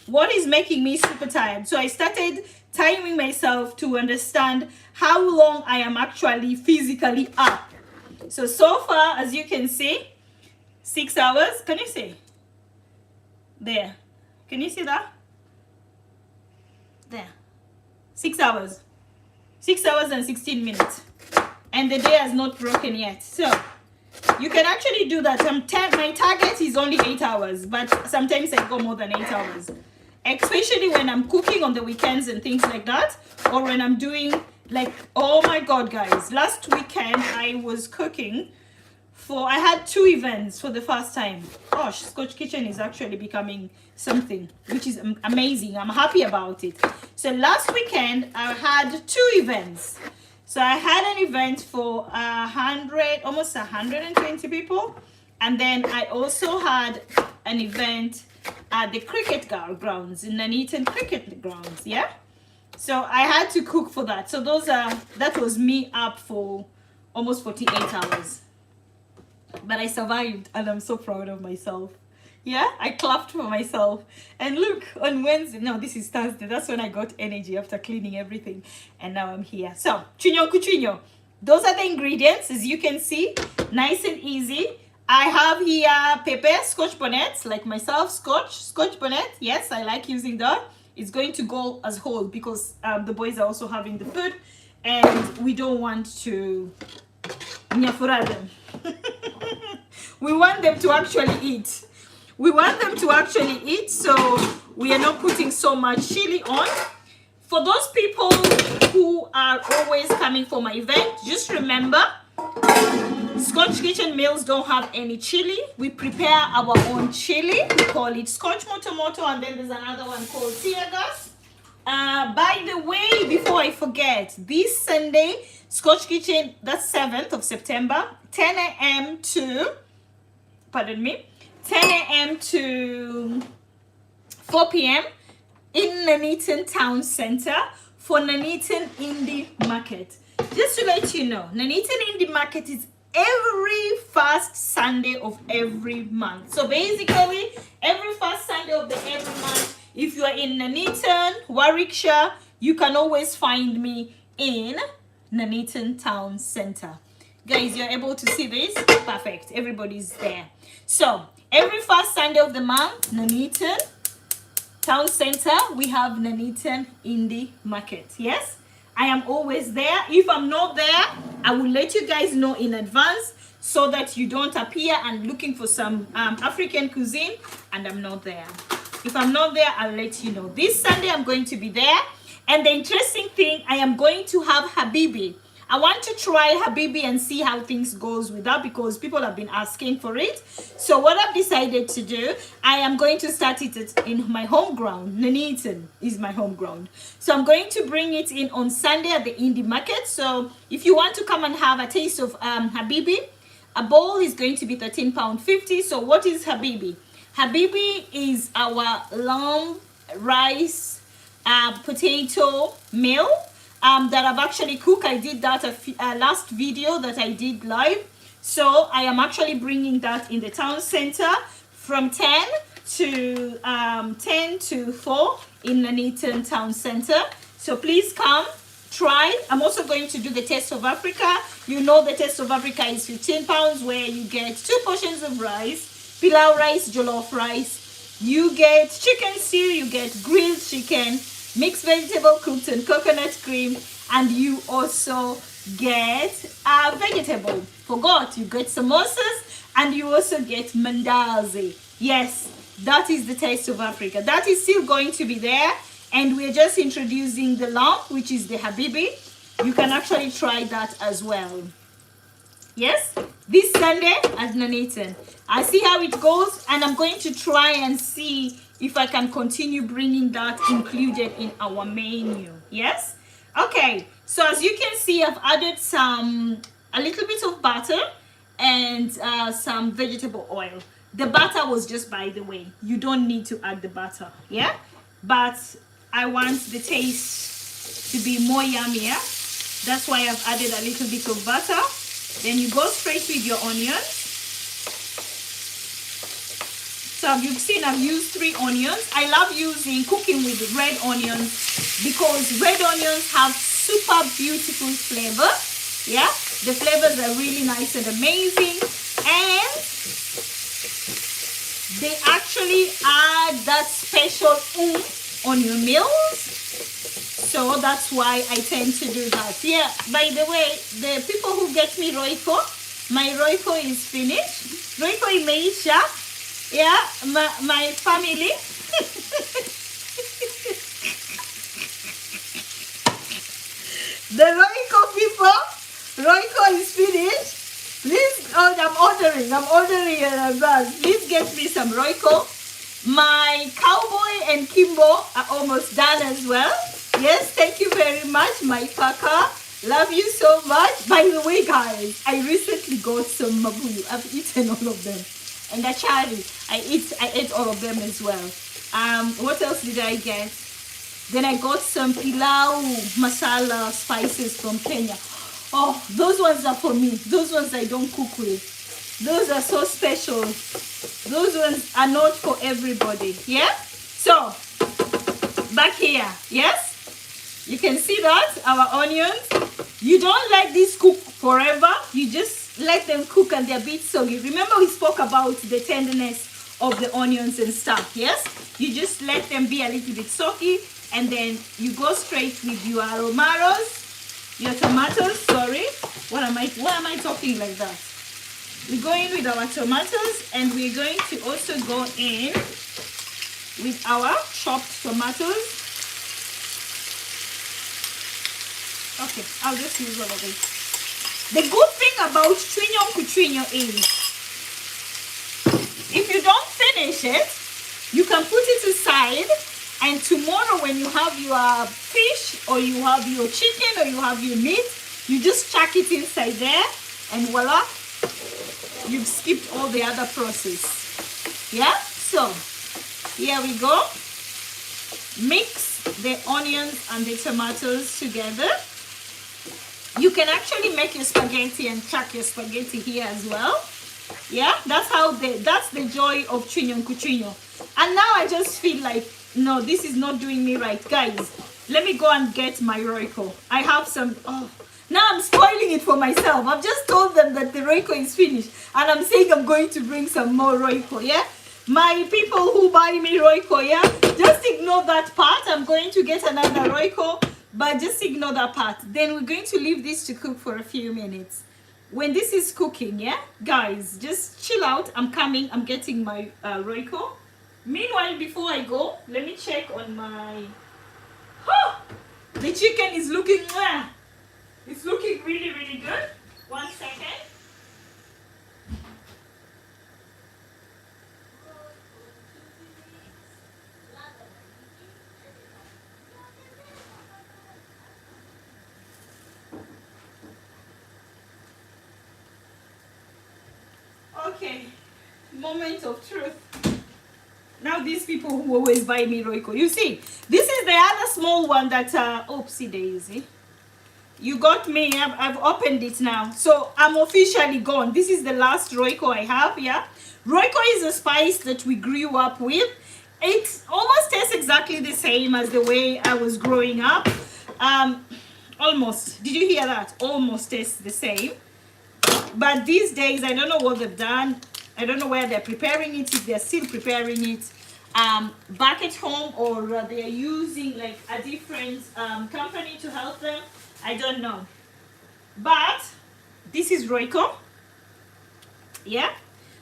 Speaker 1: what is making me super tired. So I started timing myself to understand how long I am actually physically up. So far, as you can see, 6 hours. Can you see? There. Can you see that? There. 6 hours. 6 hours and 16 minutes. And the day has not broken yet. So you can actually do that. My target is only 8 hours, but sometimes I go more than 8 hours. Especially when I'm cooking on the weekends and things like that. Or when I'm doing, like, oh my God, guys. Last weekend I was cooking I had 2 events for the first time. Gosh, Scotch Kitchen is actually becoming something, which is amazing. I'm happy about it. So last weekend I had 2 events. So I had an event for almost 120 people, and then I also had an event at the cricket grounds, in Nuneaton cricket grounds. Yeah, so I had to cook for that. So that was me up for almost 48 hours. But I survived and I'm so proud of myself. Yeah, I clapped for myself. And look, on Wednesday, no, this is Thursday. That's when I got energy after cleaning everything. And now I'm here. So, chinyongo. Those are the ingredients, as you can see. Nice and easy. I have here pepper, scotch bonnet, like myself, scotch bonnet. Yes, I like using that. It's going to go as whole because the boys are also having the food. And we don't want to nyafura them. We want them to actually eat. We want them to actually eat, so we are not putting so much chili on. For those people who are always coming for my event, just remember, Scotch Kitchen meals don't have any chili. We prepare our own chili. We call it Scotch Motomoto, and then there's another one called tear gas. By the way, before I forget, this Sunday, Scotch Kitchen, that's 7th of September, 10 a.m. to, pardon me, 10 a.m. to 4 p.m. in Nuneaton Town Center for Nuneaton Indie Market. Just to let you know, Nuneaton Indie Market is every first Sunday of every month. So basically, every first Sunday of every month, if you are in Nuneaton, Warwickshire, you can always find me in Nuneaton Town Center. Guys, you're able to see this? Perfect. Everybody's there. So, every first Sunday of the month, Nuneaton Town Center, we have Nuneaton Indie Market. Yes? I am always there. If I'm not there, I will let you guys know in advance so that you don't appear and looking for some African cuisine and I'm not there. If I'm not there, I'll let you know. This Sunday, I'm going to be there. And the interesting thing, I am going to have Habibi. I want to try Habibi and see how things goes with that because people have been asking for it. So what I've decided to do, I am going to start it in my home ground. Nuneaton is my home ground. So I'm going to bring it in on Sunday at the Indie Market. So if you want to come and have a taste of Habibi, a bowl is going to be £13.50. So what is Habibi? Habibi is our lamb, rice, potato meal. That I've actually cooked. I did that last video that I did live. So I am actually bringing that in the town center from 10 to 4 in Nuneaton Town Center. So please come, try. I'm also going to do the Taste of Africa. You know the Taste of Africa is £15 where you get 2 portions of rice, pilau rice, jollof rice. You get chicken stew, you get grilled chicken, mixed vegetable cooked in coconut cream, and you also get a vegetable. Forgot, you get samosas and you also get mandazi. Yes, that is the Taste of Africa. That is still going to be there, and we're just introducing the lamb, which is the Habibi. You can actually try that as well. Yes, this Sunday at Nuneaton. I see how it goes, and I'm going to try and see if I can continue bringing that included in our menu. Yes? Okay, so as you can see, I've added a little bit of butter and some vegetable oil. The butter was just by the way. You don't need to add the butter, yeah? But I want the taste to be more yummier. That's why I've added a little bit of butter. Then you go straight with your onions. So you've seen I've used 3 onions. I love cooking with red onions because red onions have super beautiful flavor. Yeah, the flavors are really nice and amazing, and they actually add that special oomph on your meals. So that's why I tend to do that. Yeah, by the way, the people who get me Royco, my Royco is finished. Royco imeisha. Yeah, my family. The Royco people, Royco is finished. Please, I'm ordering in advance. Please get me some Royco. My cowboy and Kimbo are almost done as well. Yes, thank you very much, my Paka. Love you so much. By the way, guys, I recently got some mabu. I've eaten all of them. And the chari, I ate all of them as well. What else did I get? Then I got some pilau masala spices from Kenya. Oh, those ones are for me. Those ones I don't cook with. Those are so special. Those ones are not for everybody. Yeah. So back here, yes, you can see that our onions, you don't let this cook forever. You just let them cook and they're a bit soggy. Remember we spoke about the tenderness of the onions and stuff. Yes, you just let them be a little bit soggy, and then you go straight with your romaros, your tomatoes. Sorry, why am I talking like that? We go in with our tomatoes, and we're going to also go in with our chopped tomatoes. Okay, I'll just use all of it. The good thing about chinyongo is, if you don't finish it, you can put it aside, and tomorrow when you have your fish, or you have your chicken, or you have your meat, you just chuck it inside there, and voila, you've skipped all the other process. Yeah, so here we go. Mix the onions and the tomatoes together. You can actually make your spaghetti and chuck your spaghetti here as well. Yeah, that's the joy of chinyongo. And now I just feel like, no, this is not doing me right. Guys, let me go and get my Royco. I have some, now I'm spoiling it for myself. I've just told them that the Royco is finished, and I'm saying I'm going to bring some more Royco. Yeah, my people who buy me Royco, yeah, just ignore that part. I'm going to get another Royco, but just ignore that part. Then we're going to leave this to cook for a few minutes. When this is cooking, yeah, guys, just chill out. I'm coming. I'm getting my Royco. Meanwhile, before I go, let me check on my... the chicken is looking... it's looking really, really good. 1 second. Okay, moment of truth. Now these people who always buy me Royco, you see, this is the other small one that, oopsie daisy. You got me, I've opened it now. So I'm officially gone. This is the last Royco I have, yeah. Royco is a spice that we grew up with. It almost tastes exactly the same as the way I was growing up. Almost, did you hear that? Almost tastes the same. But these days, I don't know what they've done. I don't know where they're preparing it, if they're still preparing it back at home, or they're using like a different company to help them. I don't know. But this is Royco. Yeah,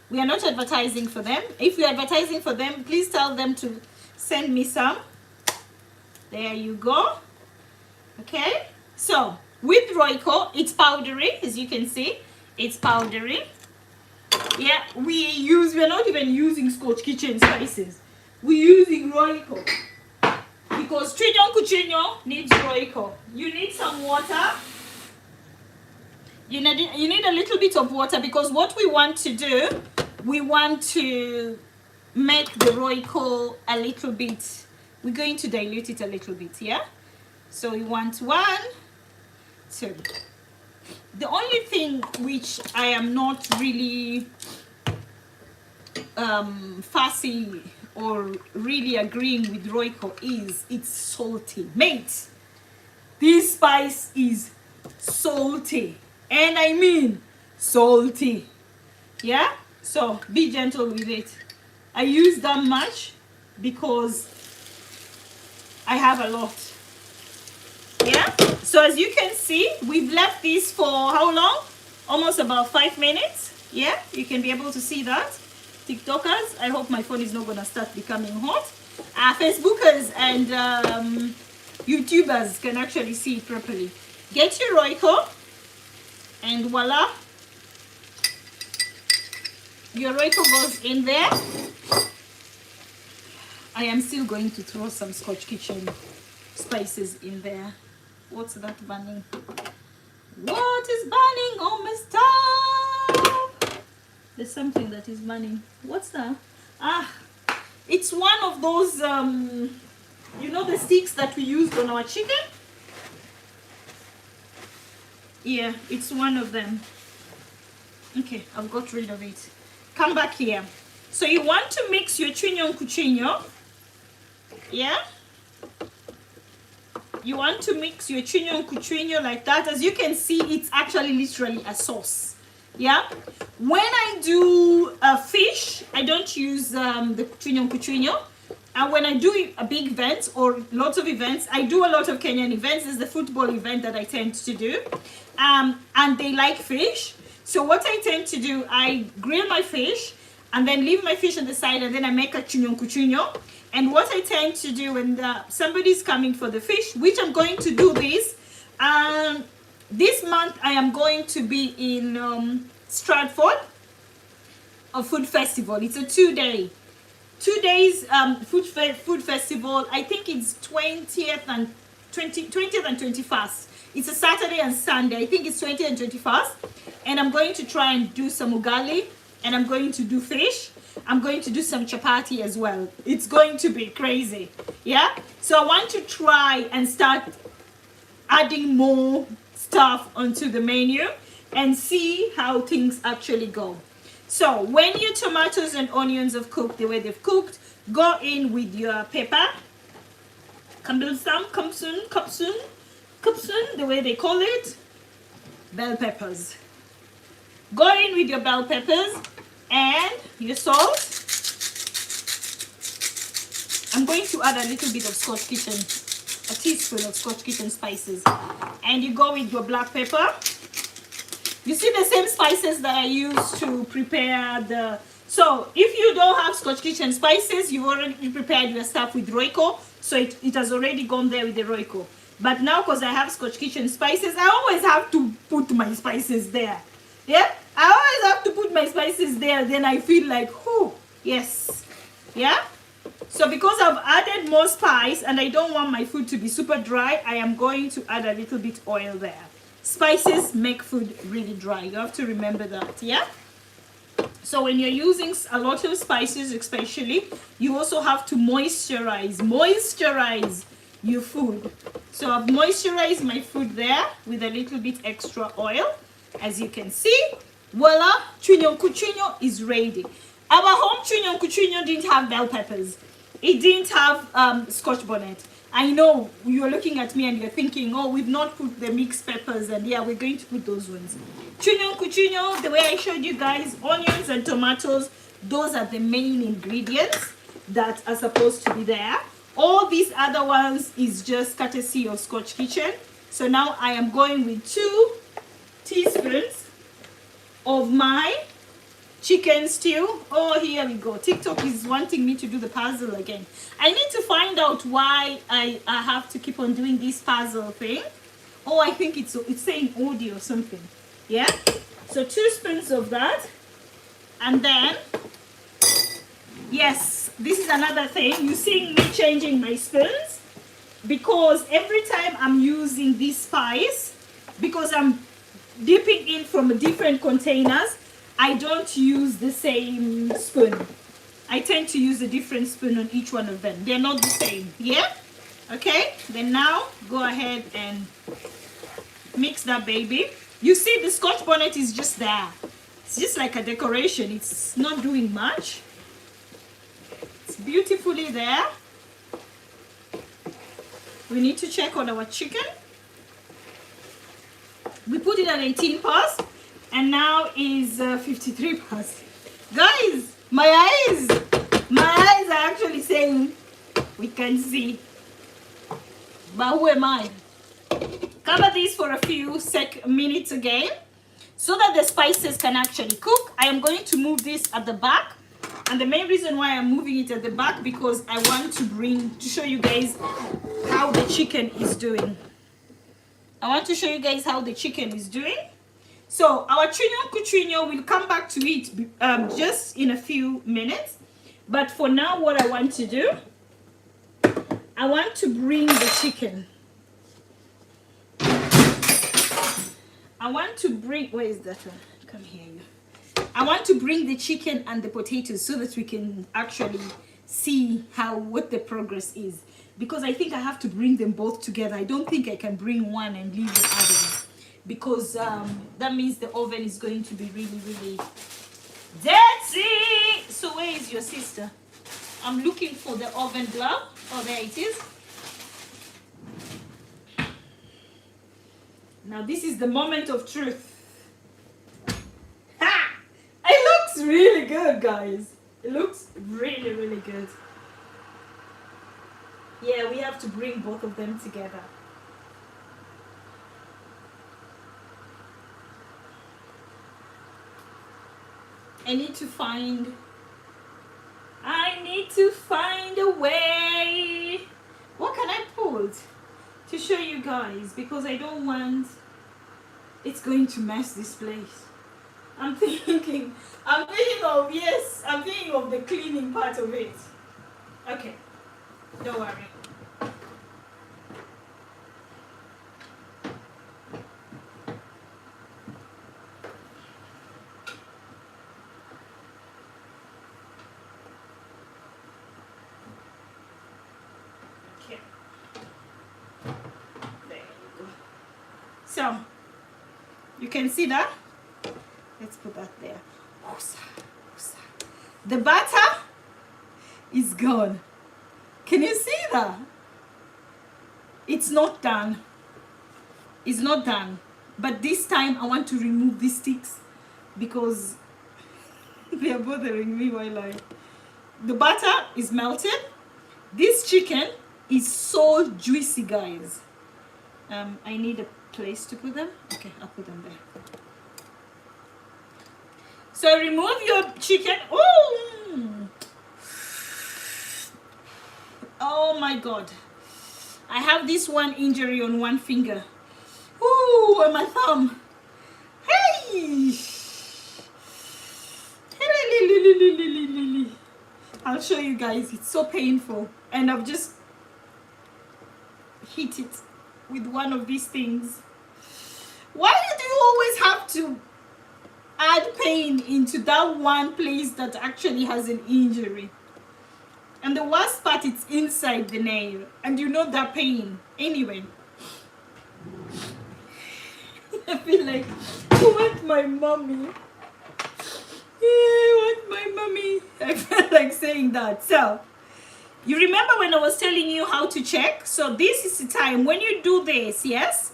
Speaker 1: we are not advertising for them. If you're advertising for them, please tell them to send me some. There you go. Okay, so with Royco, it's powdery, as you can see. It's powdery. Yeah, we're not even using Scotch Kitchen spices. We're using Royco, because chinyongo needs Royco. You need some water. You need a little bit of water, because what we want to do, we want to make the Royco a little bit, we're going to dilute it a little bit, yeah? So we want 1, 2. The only thing which I am not really fussy or really agreeing with Royco is it's salty. Mate, this spice is salty, and I mean salty. Yeah, so be gentle with it. I use that much because I have a lot. Yeah, so as you can see, we've left this for how long? Almost about 5 minutes. Yeah, you can be able to see that. TikTokers, I hope my phone is not gonna start becoming hot. Facebookers and YouTubers can actually see it properly. Get your Royco, and voila, your Royco goes in there. I am still going to throw some Scotch Kitchen spices in there. What's that burning? What is burning on my stove? There's something that is burning. What's that? It's one of those, you know, the sticks that we used on our chicken? Yeah, it's one of them. Okay, I've got rid of it. Come back here. So you want to mix your chinyongo. Yeah? You want to mix your chinyongo like that. As you can see, it's actually literally a sauce. Yeah? When I do fish, I don't use the chinyongo. And when I do a big event or lots of events, I do a lot of Kenyan events. It's the football event that I tend to do. And they like fish. So what I tend to do, I grill my fish and then leave my fish on the side, and then I make a chinyongo. And what I tend to do when somebody's coming for the fish, which I'm going to do this month, I am going to be in Stratford, a food festival. It's a 2 days food festival. I think it's 20th and 21st. It's a Saturday and Sunday. I think it's 20th and 21st. And I'm going to try and do some ugali, and I'm going to do fish. I'm going to do some chapati as well. It's going to be crazy. Yeah? So I want to try and start adding more stuff onto the menu and see how things actually go. So when your tomatoes and onions have cooked the way they've cooked, go in with your pepper, kapsun, the way they call it, bell peppers. Go in with your bell peppers and your salt. I'm going to add a little bit of Scotch Kitchen, a teaspoon of Scotch Kitchen spices. And you go with your black pepper. You see the same spices that I use to prepare the... So if you don't have Scotch Kitchen spices, you've already prepared your stuff with Royco. So it has already gone there with the Royco. But now, because I have Scotch Kitchen spices, I always have to put my spices there. Yeah? I always have to put my spices there. Then I feel like, oh, yes. Yeah? So because I've added more spice and I don't want my food to be super dry, I am going to add a little bit oil there. Spices make food really dry. You have to remember that, yeah? So when you're using a lot of spices especially, you also have to moisturize your food. So I've moisturized my food there with a little bit extra oil. As you can see, voila, chinyongo is ready. Our home chinyongo didn't have bell peppers. It didn't have Scotch bonnet. I know you're looking at me and you're thinking, oh, we've not put the mixed peppers, and yeah, we're going to put those ones. Chinyongo, the way I showed you guys, onions and tomatoes, those are the main ingredients that are supposed to be there. All these other ones is just courtesy of Scotch Kitchen. So now I am going with 2 teaspoons of my chicken stew. Oh, here we go. TikTok is wanting me to do the puzzle again. I need to find out why I have to keep on doing this puzzle thing. Oh, I think it's saying audio or something. Yeah? So 2 spoons of that. And then, yes, this is another thing. You're seeing me changing my spoons because every time I'm using this spice, because I'm dipping in from different containers, I don't use the same spoon. I tend to use a different spoon on each one of them. They're not the same. Yeah? Okay? Then now, go ahead and mix that baby. You see the Scotch bonnet is just there. It's just like a decoration. It's not doing much. It's beautifully there. We need to check on our chicken. We put it at 18 past. And now is 53 past. Guys, my eyes are actually saying we can see. But who am I? Cover this for a few minutes again so that the spices can actually cook. I am going to move this at the back. And the main reason why I'm moving it at the back, because I want to show you guys how the chicken is doing. I want to show you guys how the chicken is doing. So our chinyongo, we'll come back to it just in a few minutes. But for now, what I want to do, I want to bring the chicken. I want to bring, where is that one? Come here. I want to bring the chicken and the potatoes so that we can actually see what the progress is. Because I think I have to bring them both together. I don't think I can bring one and leave the other one. because that means the oven is going to be really, really dirty. So where is your sister? I'm looking for the oven glove. Oh, there it is. Now this is the moment of truth. Ha! It looks really good, guys. It looks really, really good. Yeah, we have to bring both of them together. I need to find a way. What can I put to show you guys? Because I don't want it's going to mess this place. I'm thinking of the cleaning part of it. Okay, don't worry. Okay. There you go. So, you can see that? Let's put that there. The butter is gone. Can you see that? It's not done. It's not done. But this time I want to remove these sticks because they are bothering me while the butter is melted. This chicken is so juicy, guys. I need a place to put them. Okay, I'll put them there. So remove your chicken. Oh my God. I have this one injury on one finger. Ooh, on my thumb. Hey! I'll show you guys. It's so painful. And I've just hit it with one of these things. Why do you always have to add pain into that one place that actually has an injury? And the worst part, it's inside the nail. And you know that pain. Anyway. I feel like I want my mommy. I want my mommy. I feel like saying that. So, you remember when I was telling you how to check? So this is the time. When you do this, yes?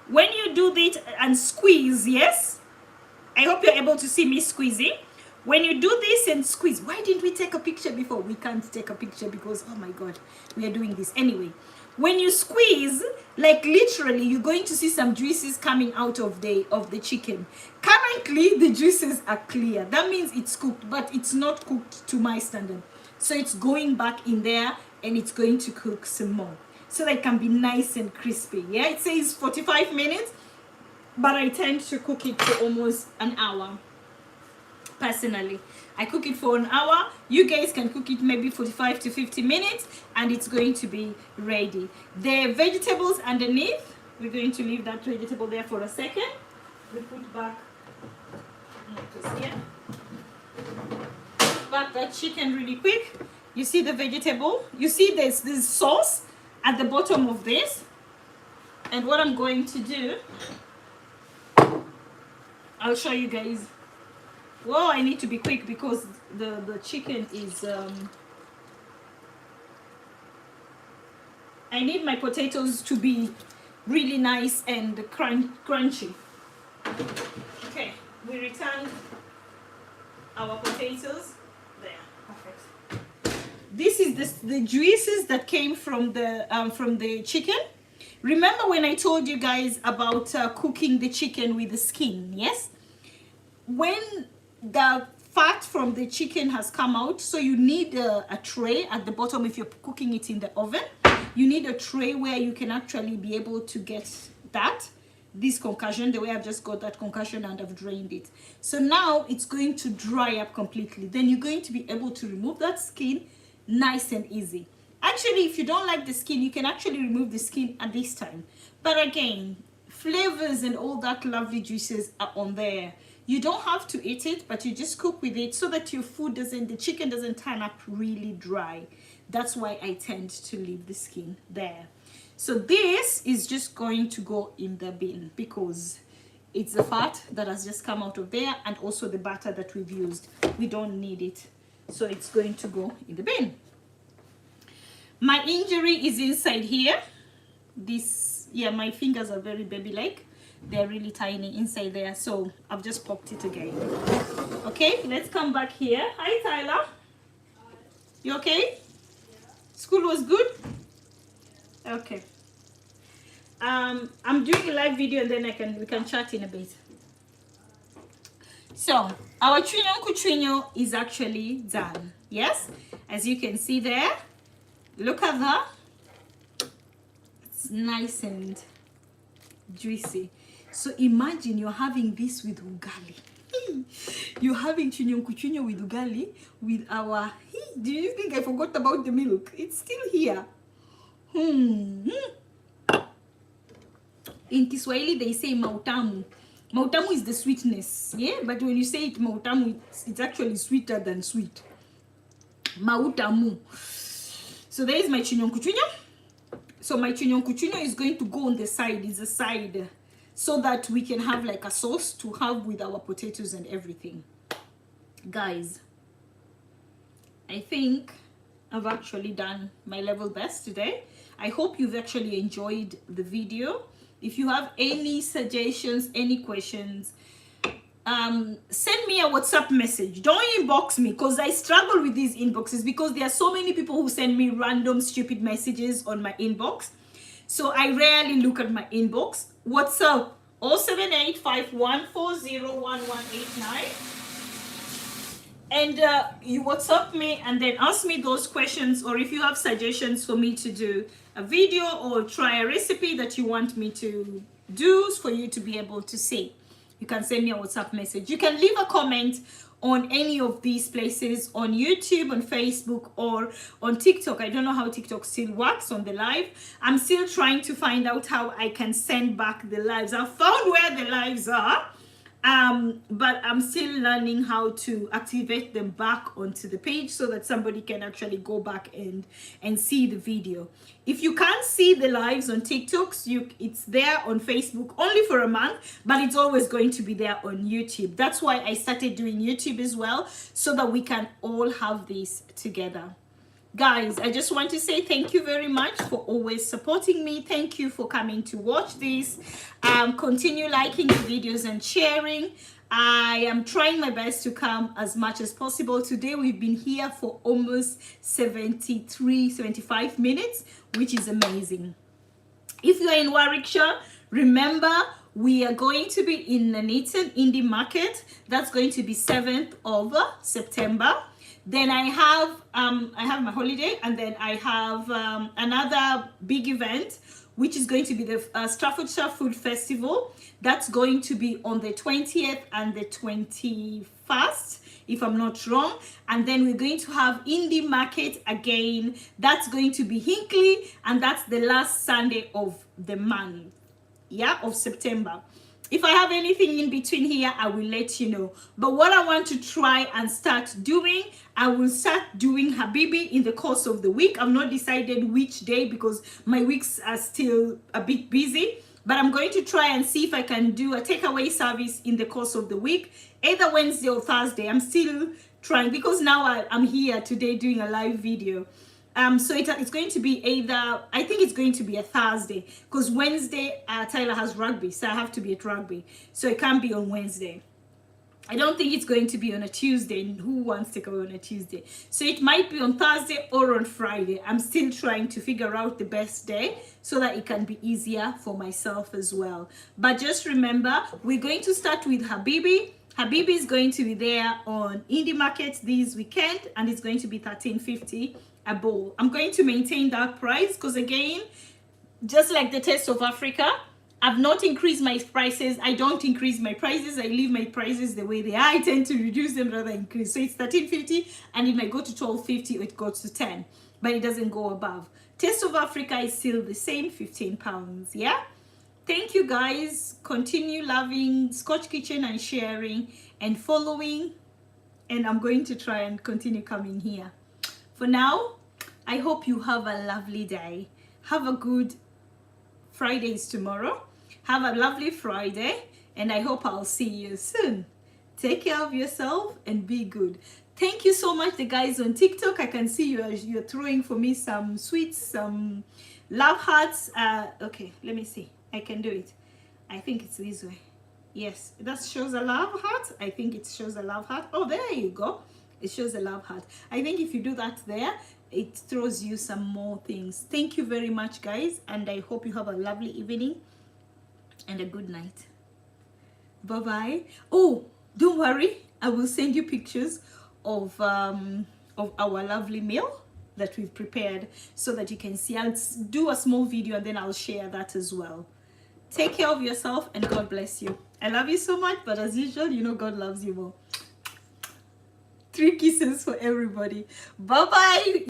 Speaker 1: When you do this and squeeze, yes? I hope you're able to see me squeezing. When you do this and squeeze, why didn't we take a picture before? We can't take a picture because, oh my God, we are doing this. Anyway, when you squeeze, like literally, you're going to see some juices coming out of the chicken. Currently, the juices are clear. That means it's cooked, but it's not cooked to my standard. So it's going back in there and it's going to cook some more. So that it can be nice and crispy. Yeah, it says 45 minutes, but I tend to cook it for almost an hour. Personally, I cook it for an hour. You guys can cook it maybe 45 to 50 minutes and it's going to be ready. The vegetables underneath, we're going to leave that vegetable there for a second. We put back that chicken really quick. You see the vegetable, you see this sauce at the bottom of this. And what I'm going to do, I'll show you guys. Well, I need to be quick because the chicken is I need my potatoes to be really nice and crunchy. Okay, we return our potatoes there. Perfect. This is the juices that came from the chicken. Remember when I told you guys about cooking the chicken with the skin? Yes, when the fat from the chicken has come out, so you need a tray at the bottom. If you're cooking it in the oven, you need a tray where you can actually be able to get this concoction, the way I've just got that concoction and I've drained it. So now it's going to dry up completely. Then you're going to be able to remove that skin nice and easy. Actually, if you don't like the skin, you can actually remove the skin at this time. But again, flavors and all that lovely juices are on there. You don't have to eat it, but you just cook with it so that your food the chicken doesn't turn up really dry. That's why I tend to leave the skin there. So this is just going to go in the bin because it's the fat that has just come out of there and also the butter that we've used. We don't need it. So it's going to go in the bin. My injury is inside here. This, yeah, my fingers are very baby-like. They're really tiny inside there. So I've just popped it again. Okay, let's come back here. Hi, Tyler. You okay? School was good? Okay. I'm doing a live video and then we can chat in a bit. So our chinyongo is actually done. Yes, as you can see there. Look at that. It's nice and juicy. So imagine you're having this with ugali. You're having chinyongo with ugali with our. Do you think I forgot about the milk? It's still here. In Kiswahili they say mautamu. Mautamu is the sweetness, yeah? But when you say it mautamu, it's actually sweeter than sweet. Mautamu. So there is my chinyongo. So my chinyongo is going to go on the side. It's a side. So that we can have like a sauce to have with our potatoes and everything. Guys, I think I've actually done my level best today. I hope you've actually enjoyed the video. If you have any suggestions, any questions, send me a WhatsApp message. Don't inbox me because I struggle with these inboxes because there are so many people who send me random stupid messages on my inbox. So I rarely look at my inbox. WhatsApp 07851401189. And you WhatsApp me and then ask me those questions, or if you have suggestions for me to do a video or try a recipe that you want me to do for you to be able to see, you can send me a WhatsApp message. You can leave a comment on any of these places, on YouTube, on Facebook, or on TikTok. I don't know how TikTok still works on the live. I'm still trying to find out how I can send back the lives. I've found where the lives are, but I'm still learning how to activate them back onto the page so that somebody can actually go back and see the video. If you can't see the lives on TikToks, it's there on Facebook only for a month, but it's always going to be there on YouTube. That's why I started doing YouTube as well, so that we can all have this together. Guys, I just want to say thank you very much for always supporting me. Thank you for coming to watch this. Continue liking the videos and sharing. I am trying my best to come as much as possible. Today we've been here for almost 75 minutes, which is amazing. If you're in Warwickshire, remember we are going to be in Nuneaton Indie Market. That's going to be 7th of September. Then I have my holiday, and then I have another big event, which is going to be the Staffordshire Food Festival. That's going to be on the 20th and the 21st, if I'm not wrong. And then we're going to have Indie Market again. That's going to be Hinckley, and that's the last Sunday of the month, yeah, of September. If I have anything in between here, I will let you know. But what I want to try and start doing, I will start doing Habibi in the course of the week. I've not decided which day because my weeks are still a bit busy. But I'm going to try and see if I can do a takeaway service in the course of the week, either Wednesday or Thursday. I'm still trying because now I'm here today doing a live video. So it's going to be either, I think it's going to be a Thursday because Wednesday Tyler has rugby, so I have to be at rugby, so it can't be on Wednesday. I don't think it's going to be on a Tuesday. Who wants to go on a Tuesday? So it might be on Thursday or on Friday. I'm still trying to figure out the best day so that it can be easier for myself as well. But just remember, we're going to start with Habibi. Habibi is going to be there on Indie Market this weekend, and it's going to be $13.50 a bowl. I'm going to maintain that price because, again, just like the Taste of Africa, I've not increased my prices. I don't increase my prices. I leave my prices the way they are. I tend to reduce them rather than increase. So it's $13.50, and it might go to $12.50 or it goes to $10, but it doesn't go above. Taste of Africa is still the same, £15. Yeah. Thank you, guys. Continue loving Scotch Kitchen and sharing and following. And I'm going to try and continue coming here. For now, I hope you have a lovely day. Have a good Friday is tomorrow. Have a lovely Friday, and I hope I'll see you soon. Take care of yourself and be good. Thank you so much, the guys on TikTok. I can see you're throwing for me some sweets, some love hearts. Okay, let me see. I can do it. I think it's this way. Yes, that shows a love heart. I think it shows a love heart. Oh, there you go. It shows a love heart. I think if you do that there, it throws you some more things. Thank you very much, guys, and I hope you have a lovely evening and a good night. Bye-bye. Oh, don't worry. I will send you pictures of our lovely meal that we've prepared so that you can see. I'll do a small video and then I'll share that as well. Take care of yourself and God bless you. I love you so much, but as usual, you know God loves you more. 3 kisses for everybody. Bye-bye.